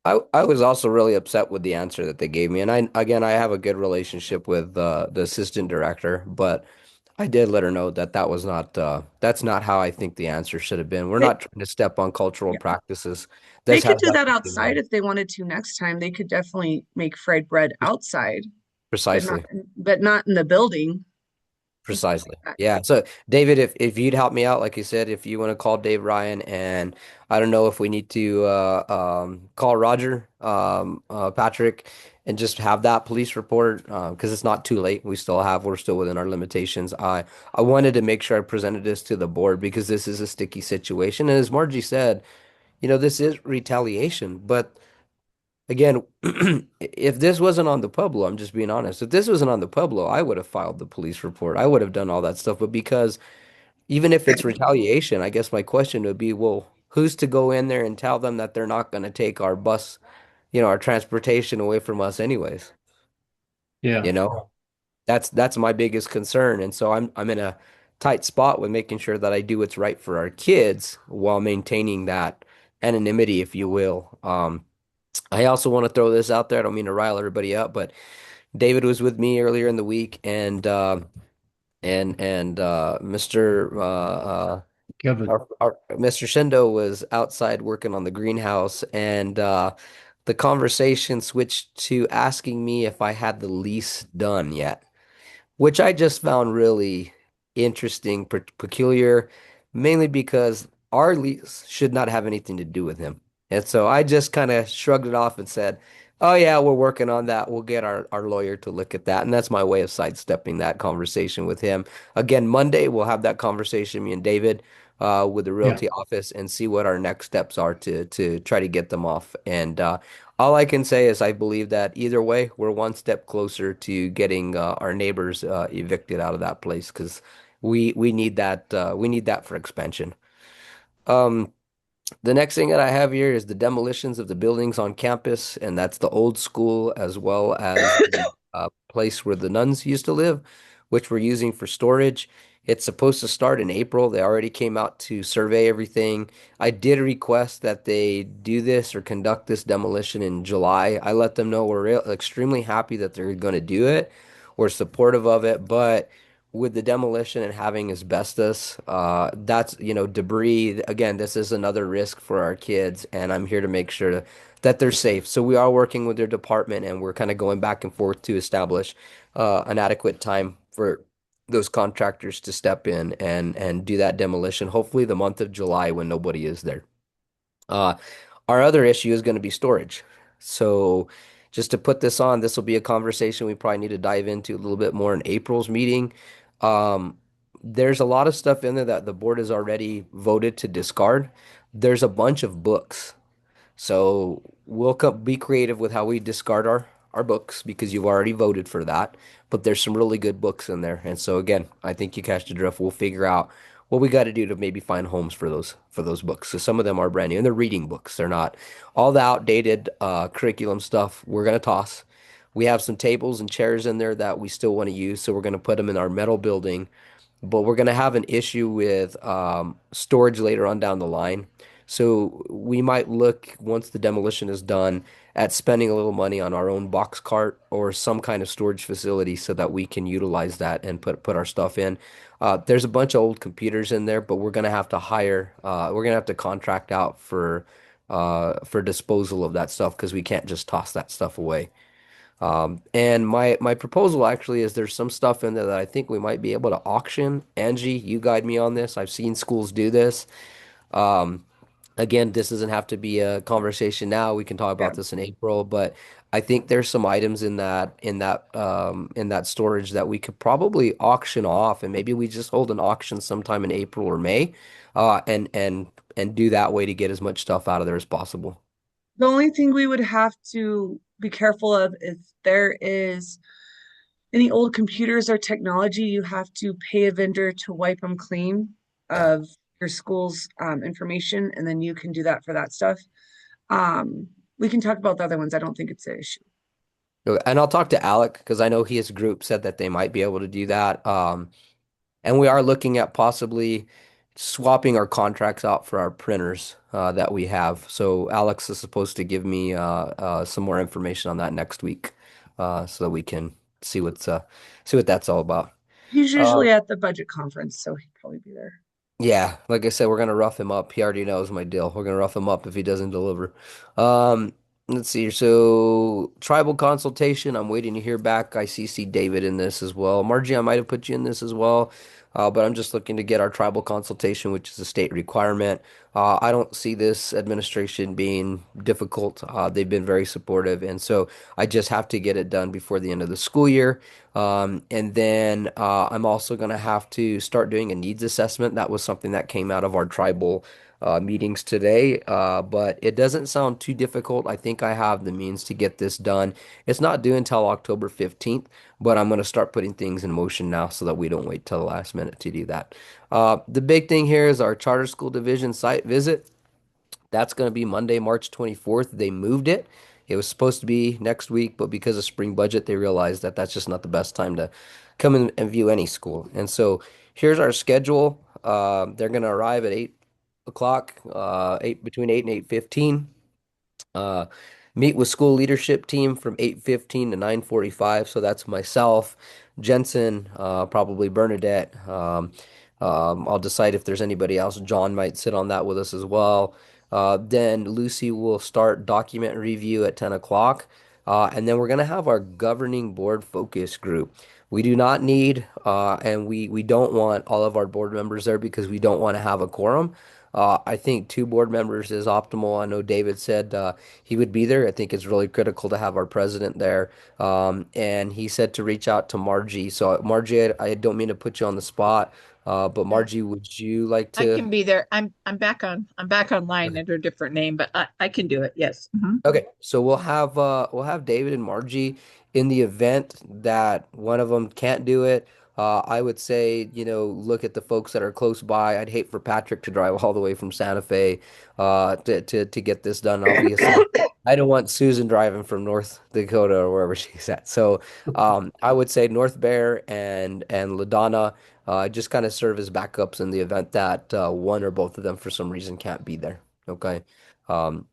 I was also really upset with the answer that they gave me. And I have a good relationship with the assistant director, but I did let her know that that's not how I think the answer should have been. We're They, not trying to step on cultural yeah, practices. they This could has do that nothing to do outside with if they wanted to next time. They could definitely make fried bread outside, but not precisely. but not in the building and stuff Precisely. like that. Yeah. So, David, if you'd help me out, like you said, if you want to call Dave Ryan, and I don't know if we need to call Roger, Patrick, and just have that police report because it's not too late. We're still within our limitations. I wanted to make sure I presented this to the board because this is a sticky situation, and as Margie said, this is retaliation, but. Again, if this wasn't on the Pueblo, I'm just being honest. If this wasn't on the Pueblo, I would have filed the police report. I would have done all that stuff. But because even if it's retaliation, I guess my question would be, well, who's to go in there and tell them that they're not going to take our bus, our transportation away from us anyways? yeah, You know, that's my biggest concern. And so I'm in a tight spot with making sure that I do what's right for our kids while maintaining that anonymity, if you will. I also want to throw this out there. I don't mean to rile everybody up, but David was with me earlier in the week, and Mr. Kevin. Our Mr. Shindo was outside working on the greenhouse, and the conversation switched to asking me if I had the lease done yet, which I just found really interesting, peculiar, mainly because our lease should not have anything to do with him. And so I just kind of shrugged it off and said, "Oh yeah, we're working on that. We'll get our lawyer to look at that." And that's my way of sidestepping that conversation with him. Again, Monday we'll have that conversation, me and David, with the Yeah, realty office, and see what our next steps are to try to get them off. And All I can say is I believe that either way, we're one step closer to getting our neighbors evicted out of that place because we need that we need that for expansion. Um, the next thing that I have here is the demolitions of the buildings on campus, and that's the old school as well as the place where the nuns used to live, which we're using for storage. It's supposed to start in April. They already came out to survey everything. I did request that they do this or conduct this demolition in July. I let them know we're extremely happy that they're going to do it. We're supportive of it, but with the demolition and having asbestos, that's, debris. Again, this is another risk for our kids, and I'm here to make sure that they're safe. So we are working with their department, and we're kind of going back and forth to establish an adequate time for those contractors to step in and do that demolition. Hopefully, the month of July when nobody is there. Uh, our other issue is going to be storage. So, just to put this on, this will be a conversation we probably need to dive into a little bit more in April's meeting. Um, there's a lot of stuff in there that the board has already voted to discard. There's a bunch of books, so we'll be creative with how we discard our books because you've already voted for that. But there's some really good books in there. And so again, I think you catch the drift. We'll figure out what we got to do to maybe find homes for those books. So some of them are brand new and they're reading books. They're not all the outdated curriculum stuff we're gonna toss. We have some tables and chairs in there that we still want to use, so we're gonna put them in our metal building, but we're going to have an issue with storage later on down the line. So we might look, once the demolition is done, at spending a little money on our own box cart or some kind of storage facility so that we can utilize that and put our stuff in. There's a bunch of old computers in there, but we're going to have to we're going to have to contract out for disposal of that stuff because we can't just toss that stuff away. And my proposal actually is there's some stuff in there that I think we might be able to auction. Angie, you guide me on this. I've seen schools do this. Um, Again, this doesn't have to be a conversation now. We can talk Yeah. about this in April, but I think there's some items in that storage that we could probably auction off, and maybe we just hold an auction sometime in April or May, and do that way to get as much stuff out of there as possible. The only thing we would have to be careful of if there is any old computers or technology, you have to pay a vendor to wipe them clean Yeah. of your school's information, and then you can do that for that stuff. We can talk about the other ones. I don't think it's an issue. And I'll talk to Alec because I know his group said that they might be able to do that. And we are looking at possibly swapping our contracts out for our printers that we have. So Alex is supposed to give me some more information on that next week, so that we can see what that's all about. He's Uh, usually at the budget conference, so he'd probably be there. yeah, like I said, we're gonna rough him up. He already knows my deal. We're gonna rough him up if he doesn't deliver. Um, let's see. So tribal consultation, I'm waiting to hear back. I CC David in this as well. Margie, I might have put you in this as well. But I'm just looking to get our tribal consultation, which is a state requirement. I don't see this administration being difficult. They've been very supportive, and so I just have to get it done before the end of the school year. And then I'm also going to have to start doing a needs assessment. That was something that came out of our tribal meetings today, but it doesn't sound too difficult. I think I have the means to get this done. It's not due until October 15th, but I'm going to start putting things in motion now so that we don't wait till the last minute to do that. The big thing here is our charter school division site visit. That's going to be Monday, March 24th. They moved it. It was supposed to be next week, but because of spring budget, they realized that that's just not the best time to come in and view any school. And so here's our schedule. They're going to arrive at 8 o'clock, between 8 and 8:15. Uh, Meet with school leadership team from 8:15 to 9:45. So that's myself, Jensen, probably Bernadette. I'll decide if there's anybody else. John might sit on that with us as well. Then Lucy will start document review at 10 o'clock. And then we're going to have our governing board focus group. We do not need, and we don't want all of our board members there because we don't want to have a quorum. I think two board members is optimal. I know David said he would be there. I think it's really critical to have our president there. And he said to reach out to Margie. So Margie, I don't mean to put you on the spot, but Margie, would you like I to? can be there. I'm back online under a different name, but I can do it. Yes. Okay, so we'll have David and Margie in the event that one of them can't do it. I would say, look at the folks that are close by. I'd hate for Patrick to drive all the way from Santa Fe to get this done. Obviously, I don't want Susan driving from North Dakota or wherever she's at. So I would say North Bear and LaDonna just kind of serve as backups in the event that one or both of them for some reason can't be there. Okay. Um,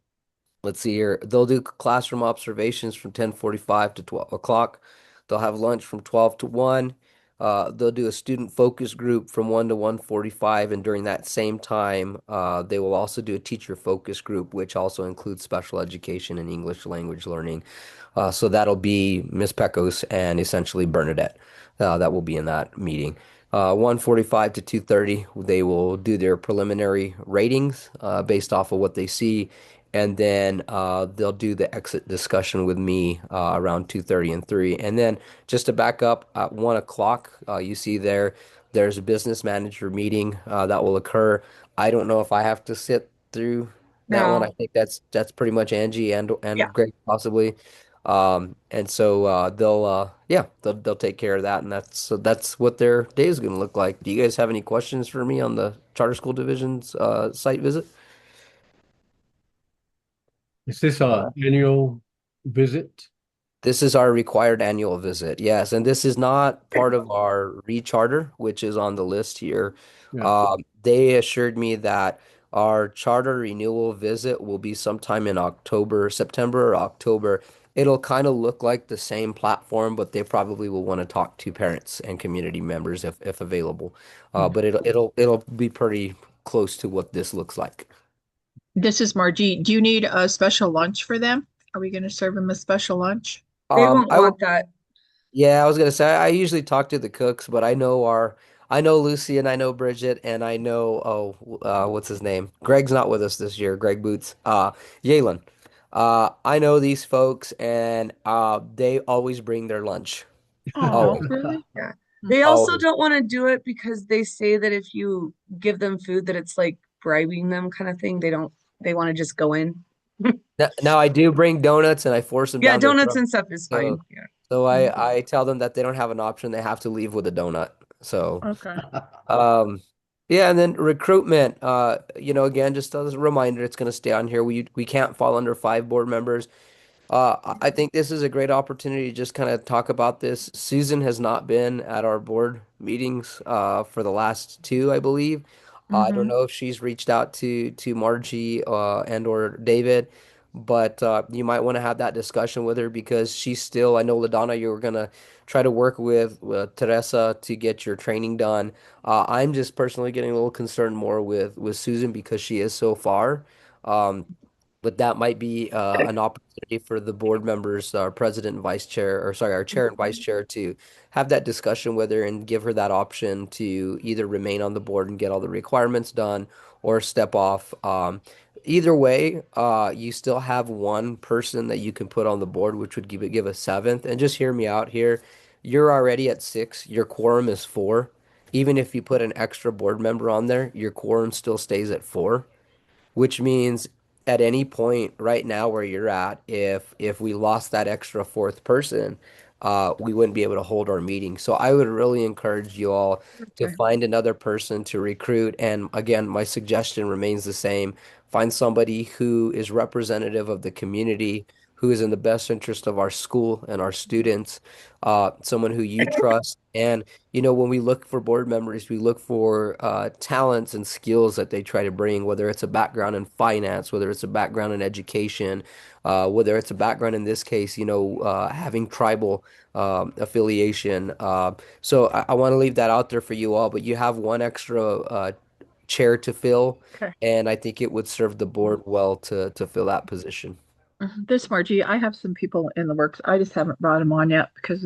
Let's see here. They'll do classroom observations from 10:45 to 12 o'clock. They'll have lunch from 12 to 1. They'll do a student focus group from 1 to 1:45, and during that same time, they will also do a teacher focus group, which also includes special education and English language learning. So that'll be Miss Pecos and essentially Bernadette. That will be in that meeting. 1:45 to 2:30, they will do their preliminary ratings based off of what they see, and then they'll do the exit discussion with me around 2:30 and 3. And then just to back up at 1 o'clock, you see there's a business manager meeting that will occur. I don't know if I have to sit through that one. I No, think that's pretty much Angie and yeah. Greg possibly. And so they'll take care of that, and that's what their day is going to look like. Do you guys have any questions for me on the Charter School Division's site visit? Is this a annual visit? This is our required annual visit, yes, and this is not part of our recharter, which is on the list here. Yeah. They assured me that our charter renewal visit will be sometime in October, September or October. It'll kind of look like the same platform, but they probably will want to talk to parents and community members if available. But it'll be pretty close to what this looks like. This is Margie. Do you need a special lunch for them? Are we going to serve them a special lunch? They won't I want will. that. Yeah, I was gonna say I usually talk to the cooks, but I know Lucy and I know Bridget and I know what's his name? Greg's not with us this year. Greg Boots. Yalen. I know these folks and they always bring their lunch. Oh, Always, really? Yeah. They also always. don't want to do it because they say that if you give them food, that it's like bribing them kind of thing. They want to just go in. Now I do bring donuts and I force them Yeah, down their donuts throat. and stuff is So fine. Yeah. so Mhm. I tell them that they don't have an option. They have to leave with a donut. So. Okay. Um, yeah, and then recruitment, again, just as a reminder, it's going to stay on here. We can't fall under 5 board members. I think this is a great opportunity to just kind of talk about this. Susan has not been at our board meetings for the last 2, I believe. I don't Mhm. know if she's reached out to Margie and or David, but you might want to have that discussion with her because she's still. I know LaDonna, you were gonna try to work with Teresa to get your training done. I'm just personally getting a little concerned more with Susan because she is so far. Um, but that might be an opportunity for the board members, our president and vice chair, or sorry, our chair and vice chair to have that discussion with her and give her that option to either remain on the board and get all the requirements done or step off. Either way, you still have one person that you can put on the board, which would give a seventh. And just hear me out here. You're already at 6. Your quorum is 4. Even if you put an extra board member on there, your quorum still stays at 4, which means at any point right now where you're at, if we lost that extra fourth person, we wouldn't be able to hold our meeting. So I would really encourage you all to Okay. find another person to recruit. And again, my suggestion remains the same. Find somebody who is representative of the community, who is in the best interest of our school and our students, someone who you trust. And when we look for board members, we look for talents and skills that they try to bring, whether it's a background in finance, whether it's a background in education, whether it's a background in this case, having tribal affiliation. So I want to leave that out there for you all, but you have one extra chair to fill, Okay. and I think it would serve the board well to fill that position. This Margie, I have some people in the works. I just haven't brought them on yet because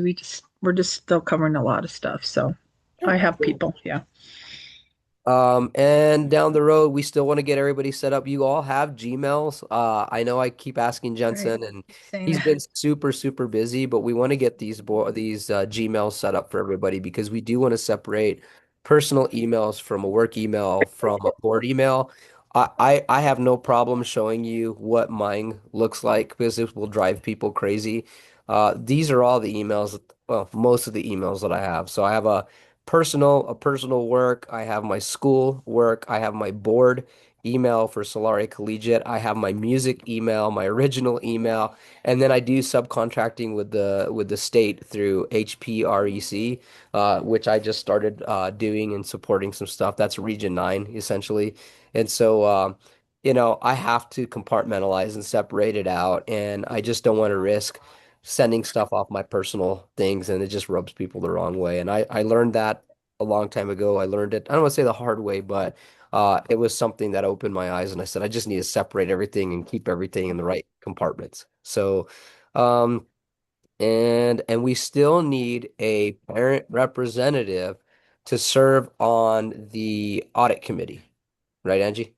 we're just still covering a lot of stuff. So I have Cool. people. Yeah. And down the road, we still want to get everybody set up. You all have Gmails. I know I keep asking Jensen, and Saying he's that. been super, super busy, but we want to get these Gmails set up for everybody because we do want to separate personal emails from a work email from a board email. I have no problem showing you what mine looks like because it will drive people crazy. These are all the emails, well, most of the emails that I have. So I have a personal work. I have my school work. I have my board email for Solari Collegiate. I have my music email, my original email, and then I do subcontracting with the state through HPREC, which I just started doing and supporting some stuff. That's Region 9 essentially. And so I have to compartmentalize and separate it out, and I just don't want to risk sending stuff off my personal things and it just rubs people the wrong way. And I learned that a long time ago. I learned it, I don't want to say the hard way, but it was something that opened my eyes and I said, I just need to separate everything and keep everything in the right compartments. So, um, and we still need a parent representative to serve on the audit committee, right, Angie?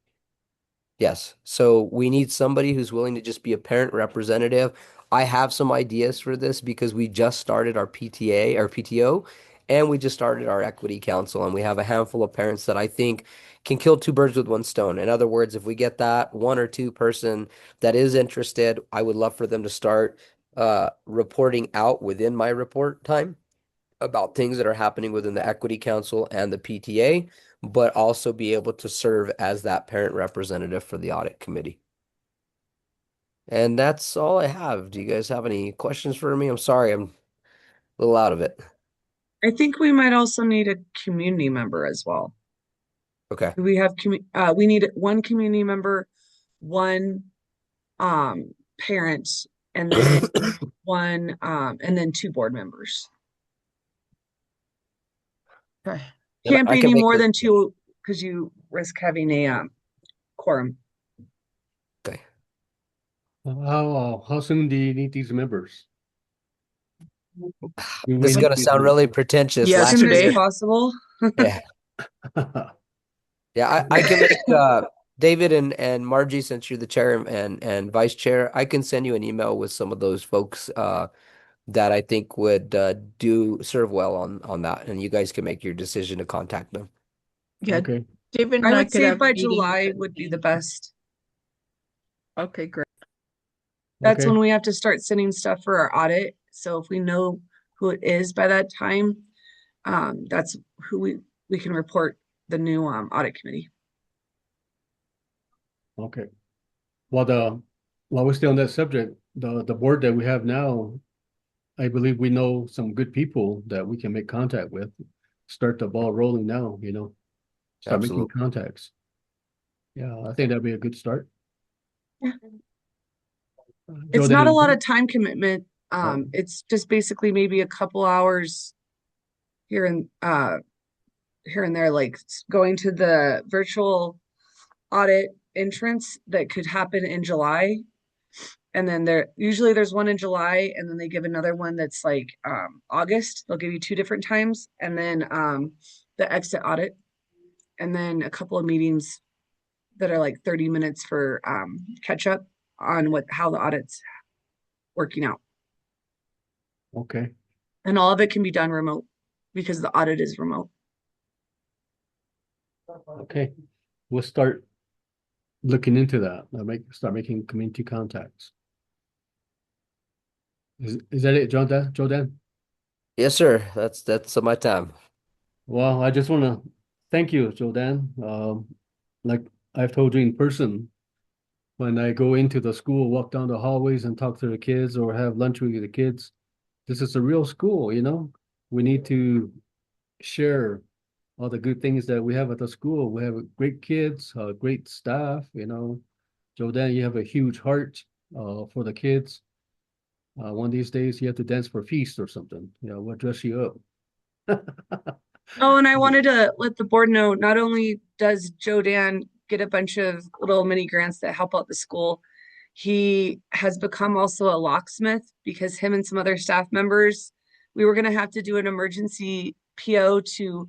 Yes. So we need somebody who's willing to just be a parent representative. I have some ideas for this because we just started our PTA, our PTO, and we just started our equity council, and we have a handful of parents that I think can kill two birds with one stone. In other words, if we get that one or two person that is interested, I would love for them to start reporting out within my report time about things that are happening within the Equity Council and the PTA, but also be able to serve as that parent representative for the audit committee. And that's all I have. Do you guys have any questions for me? I'm sorry, I'm a little out of it. I think we might also need a community member as well. Okay. We have we need one community member, one parent, and then one and then two board members. Okay. And Can't I be can any make more this. than two because you risk having a quorum. Okay. How soon do you need these members? We This is need gonna these sound really pretentious. As Last soon as Yesterday. year, possible. yeah. members. Yeah, I can make David and Margie, since you're the chair and vice chair, I can send you an email with some of those folks that I think would do serve well on that, and you guys can make your decision to contact them. Yeah, Okay, David I and I would could say have a by meeting. July would be the best. Okay, great. That's okay, when we have to start sending stuff for our audit. So if we know who it is by that time, that's who we can report the new audit committee. okay. Well, while we're still on that subject, the board that we have now, I believe we know some good people that we can make contact with. Start the ball rolling now, start making Absolutely. contacts. Yeah, I think that'd be a good start. Yeah. Joe, It's not a lot of time commitment. Oh. It's just basically maybe a couple hours here and there, like going to the virtual audit entrance that could happen in July. And then there's one in July, and then they give another one that's like August. They'll give you two different times, and then the exit audit, and then a couple of meetings that are like 30 minutes for catch up on how the audit's working out. Okay, And all of it can be done remote because the audit is remote. okay. We'll start looking into that. Start making community contacts. Is that it, Jordan? Yes, sir. That's my time. Well, I just want to thank you, Jordan. Like I've told you in person, when I go into the school, walk down the hallways and talk to the kids or have lunch with the kids, this is a real school. We need to share all the good things that we have at the school. We have great kids, great staff. Jordan, you have a huge heart for the kids. One of these days you have to dance for feast or something. We'll dress you up. Oh, and I wanted to let the board know, not only does Joe Dan get a bunch of little mini grants that help out the school, he has become also a locksmith because him and some other staff members, we were going to have to do an emergency PO to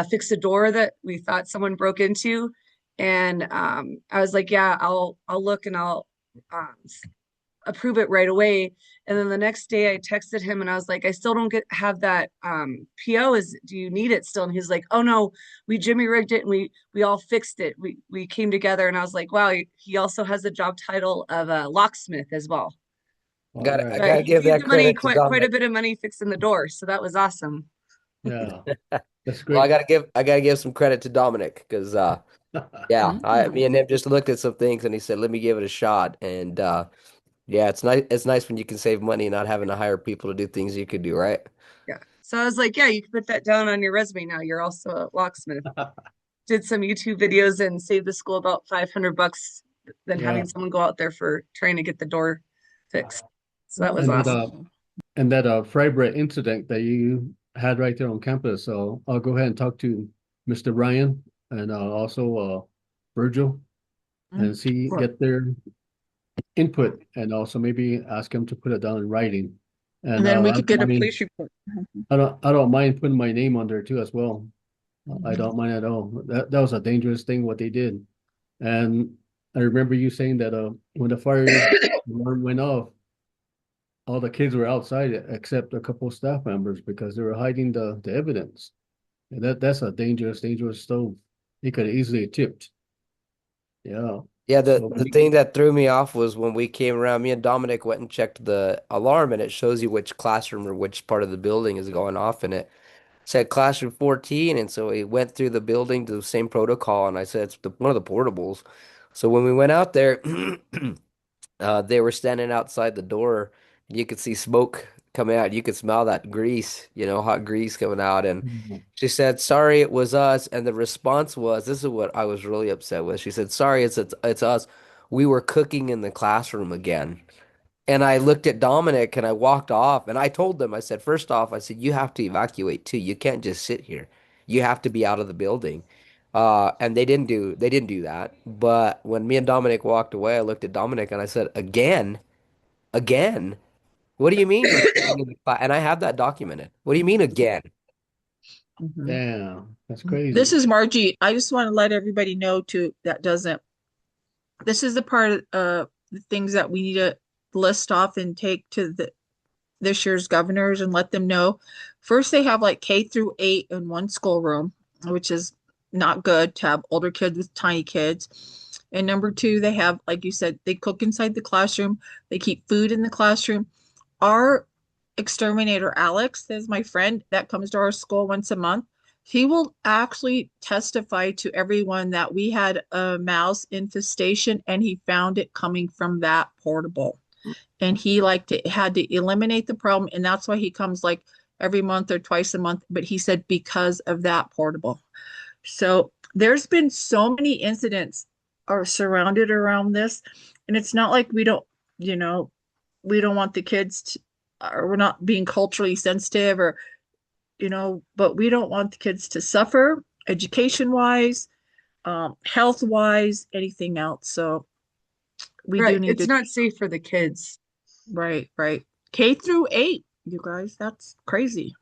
fix a door that we thought someone broke into. And I was like, yeah, I'll look and I'll approve it right away. And then the next day I texted him and I was like, I still don't have that PO. Do you need it still? And he's like, oh no, we Jimmy rigged it and we all fixed it. We came together and I was like, wow, he also has the job title of a locksmith as well. All I right. But gotta he give saved that the money, credit to quite a Dominic. bit of money fixing the door. So that was awesome. Yeah, that's Well, great. I gotta give some credit to Dominic because yeah, me and him just looked at some things and he said, "Let me give it a shot." And yeah, it's nice when you can save money not having to hire people to do things you could do, right? Yeah. So I was like, yeah, you can put that down on your resume now. You're also a locksmith. Did some YouTube videos and saved the school about $500 than Yeah, having someone go out there for trying to get the door fixed. So that was and awesome. that fry bread incident that you had right there on campus. So I'll go ahead and talk to Mr. Ryan and also Virgil and see Sure. get their input and also maybe ask him to put it down in writing. And And then we I could don't get a mind police report. I don't mind putting my name on there too as well. I Mhm. don't mind at all. That was a dangerous thing what they did. And I remember you saying that when the fire alarm went off, all the kids were outside except a couple of staff members because they were hiding the evidence. And that's a dangerous stove. It could easily have tipped. Yeah. Yeah, So the thing that threw me off was when we came around, me and Dominic went and checked the alarm and it shows you which classroom or which part of the building is going off and it said classroom 14 and so we went through the building to the same protocol and I said it's one of the portables. So when we went out there, they were standing outside the door. You could see smoke coming out. You could smell that grease, hot grease coming out. And Mhm. she said, "Sorry, it was us." And the response was, "This is what I was really upset with." She said, "Sorry, it's us. We were cooking in the classroom again." And I looked at Dominic and I walked off and I told them, I said, first off, I said, you have to evacuate too. You can't just sit here. You have to be out of the building. And they didn't do that. But when me and Dominic walked away, I looked at Dominic and I said, again, what do you mean we're cooking in the class? And I have that documented. What do you mean again? Mhm. Damn, that's This crazy. is Margie. I just want to let everybody know too that doesn't. This is the part of the things that we need to list off and take to this year's governors and let them know. First, they have like K through 8 in one schoolroom, which is not good to have older kids with tiny kids. And number two, they have, like you said, they cook inside the classroom. They keep food in the classroom. Our exterminator, Alex, is my friend that comes to our school once a month. He will actually testify to everyone that we had a mouse infestation and he found it coming from that portable. And he had to eliminate the problem. And that's why he comes like every month or twice a month. But he said because of that portable. So there's been so many incidents are surrounded around this. And it's not like you know, we don't want the kids to, or we're not being culturally sensitive or, but we don't want the kids to suffer education wise, health wise, anything else. So we do Right. need It's to, not safe for the kids. right. K through 8, you guys, that's crazy.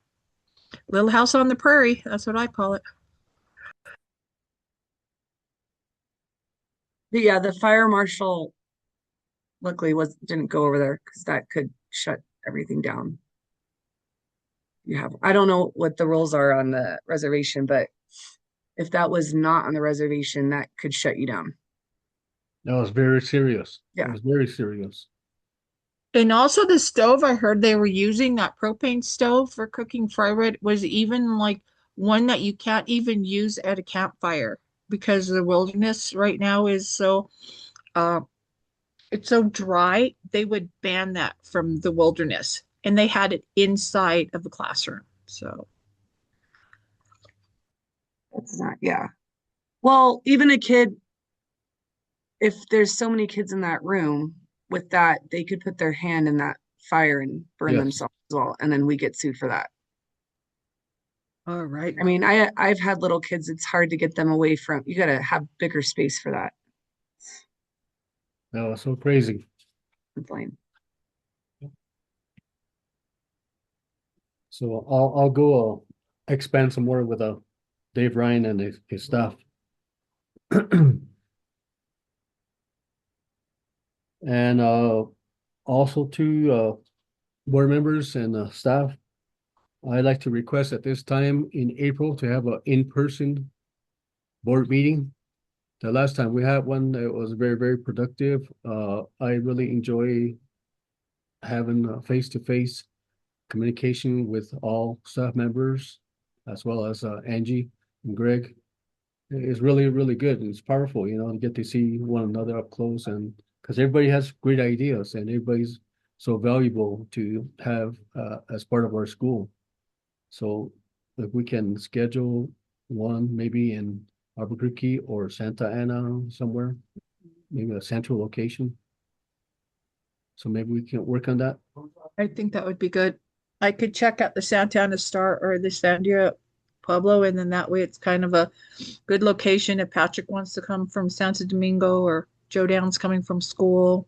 Little house on the prairie, that's what I call it. But yeah, the fire marshal luckily didn't go over there because that could shut everything down. I don't know what the rules are on the reservation, but if that was not on the reservation, that could shut you down. That was very serious. It Yeah. was very serious. And also the stove, I heard they were using that propane stove for cooking fry bread was even like one that you can't even use at a campfire because the wilderness right now is so uh it's so dry. They would ban that from the wilderness and they had it inside of the classroom. So That's not, yeah. Well, even a kid, if there's so many kids in that room with that, they could put their hand in that fire and burn Yes. themselves as well. And then we get sued for that. all right. I mean, I've had little kids, it's hard to get them away from, you gotta have bigger space for that. That was so crazy. Complain. So I'll go expand some more with Dave Ryan and his staff. And also to board members and staff, I'd like to request at this time in April to have an in-person board meeting. The last time we had one, it was very, very productive. I really enjoy having face-to-face communication with all staff members, as well as Angie and Greg. It's really, really good. It's powerful, to get to see one another up close, and because everybody has great ideas and everybody's so valuable to have as part of our school. So if we can schedule one maybe in Albuquerque or Santa Ana somewhere, maybe a central location. So maybe we can work on that. I think that would be good. I could check out the Santa Ana Star or the Sandia Pueblo, and then that way it's kind of a good location if Patrick wants to come from Santo Domingo or Joe Down's coming from school,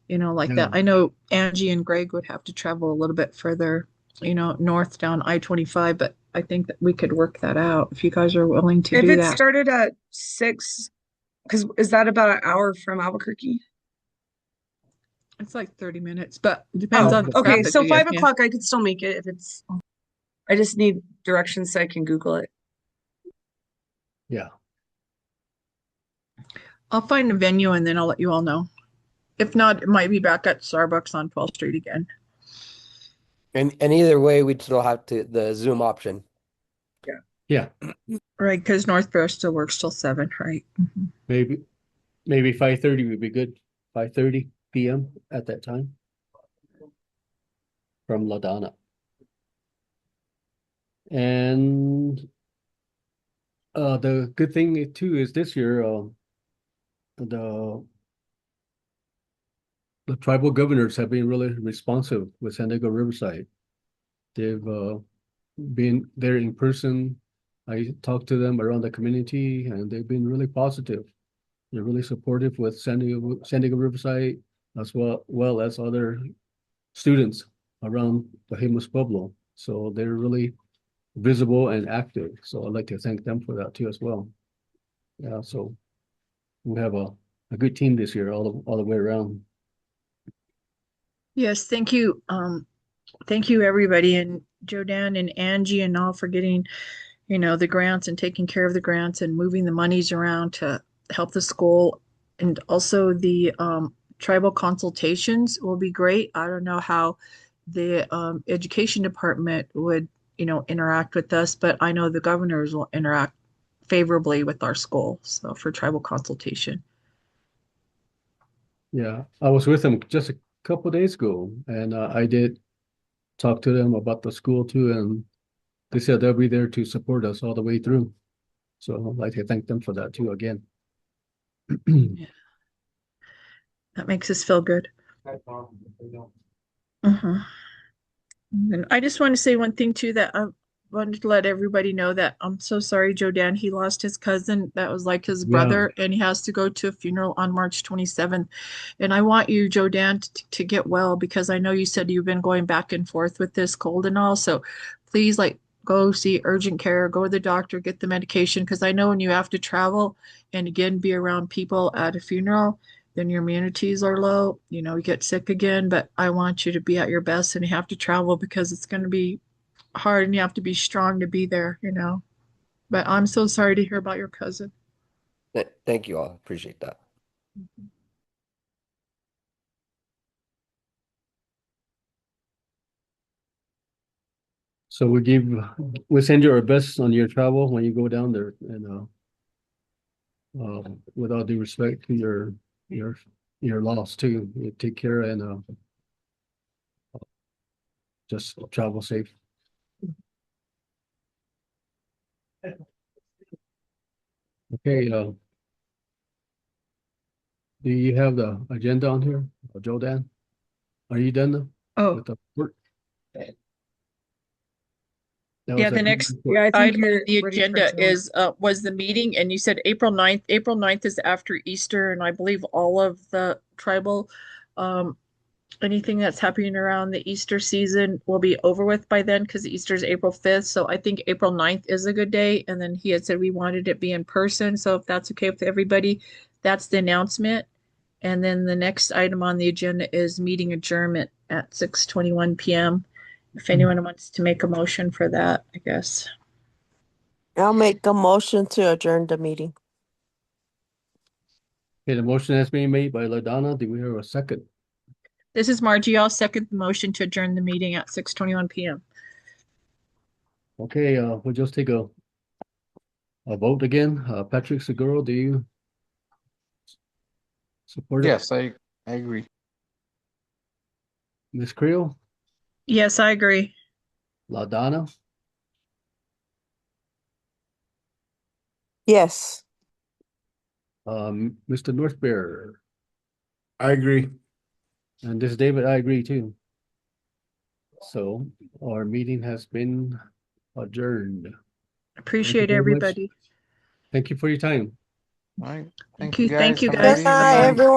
like Yeah. that. I know Angie and Greg would have to travel a little bit further, north down I-25, but I think that we could work that out if you guys are willing to If do it that. started at 6, because is that about an hour from Albuquerque? It's like 30 minutes, but it depends Oh, on the okay. traffic So again. 5 Yeah. o'clock, I could still make it if it's. I just need directions so I can Google it. Yeah. I'll find a venue and then I'll let you all know. If not, it might be back at Starbucks on 12th Street again. And either way, we'd still have the Zoom option. Yeah. Right, because North Bear still works till 7, right? Mhm. Maybe 5:30 would be good. 5:30 p.m. at that time from La Donna. And the good thing too is this year, the tribal governors have been really responsive with San Diego Riverside. They've been there in person. I talked to them around the community, and they've been really positive. They're really supportive with San Diego Riverside, as well as other students around the Jemez Pueblo. So they're really visible and active. So I'd like to thank them for that too as well. Yeah, so we have a good team this year all the way around. Yes, thank you. Thank you everybody, and Jodan and Angie and all for getting, the grants and taking care of the grants and moving the monies around to help the school. And also the tribal consultations will be great. I don't know how the education department would, interact with us, but I know the governors will interact favorably with our school. So for tribal consultation. Yeah, I was with them just a couple days ago, and I did talk to them about the school too, and they said they'll be there to support us all the way through. So I'd like to thank them for that too again. That makes us feel good. Uh-huh. And I just want to say one thing too, that I wanted to let everybody know that I'm so sorry, Joe Dan. He lost his cousin that was like his brother, and he has to go to a funeral on March 27th. And I want you, Joe Dan, to get well, because I know you said you've been going back and forth with this cold and all. So please, go see urgent care, go to the doctor, get the medication, because I know when you have to travel and again be around people at a funeral, then your immunities are low, you get sick again. But I want you to be at your best, and you have to travel because it's going to be hard and you have to be strong to be there. But I'm so sorry to hear about your cousin. Thank you all. Appreciate that. So we send you our best on your travel when you go down there, and with all due respect to your loss too, you take care and just travel safe. Okay, do you have the agenda on here, Joe Dan? Are you done now Oh, with the work? That yeah, was the a- next Yeah, I think item on you're the ready for agenda July. is was the meeting, and you said April 9th. April 9th is after Easter, and I believe all of the tribal anything that's happening around the Easter season will be over with by then because Easter is April 5th. So I think April 9th is a good day. And then he had said we wanted it be in person. So if that's okay with everybody, that's the announcement. And then the next item on the agenda is meeting adjournment at 6:21 p.m. If anyone wants to make a motion for that, I guess. I'll make a motion to adjourn the meeting. Okay, the motion has been made by LaDonna. Do we hear a second? This is Margie. I'll second the motion to adjourn the meeting at 6:21 p.m. Okay, we'll just take a vote again. Patrick Seguro, do you support it? Yes, I agree. Ms. Creel, Yes, I agree. LaDonna, Yes. Mr. North Bear, I agree. and this is David, I agree too. So our meeting has been adjourned. Appreciate very much. everybody. Thank you for your time. All right. Thank Thank you you. Thank guys. you, Have a guys. Good good night, evening. everyone.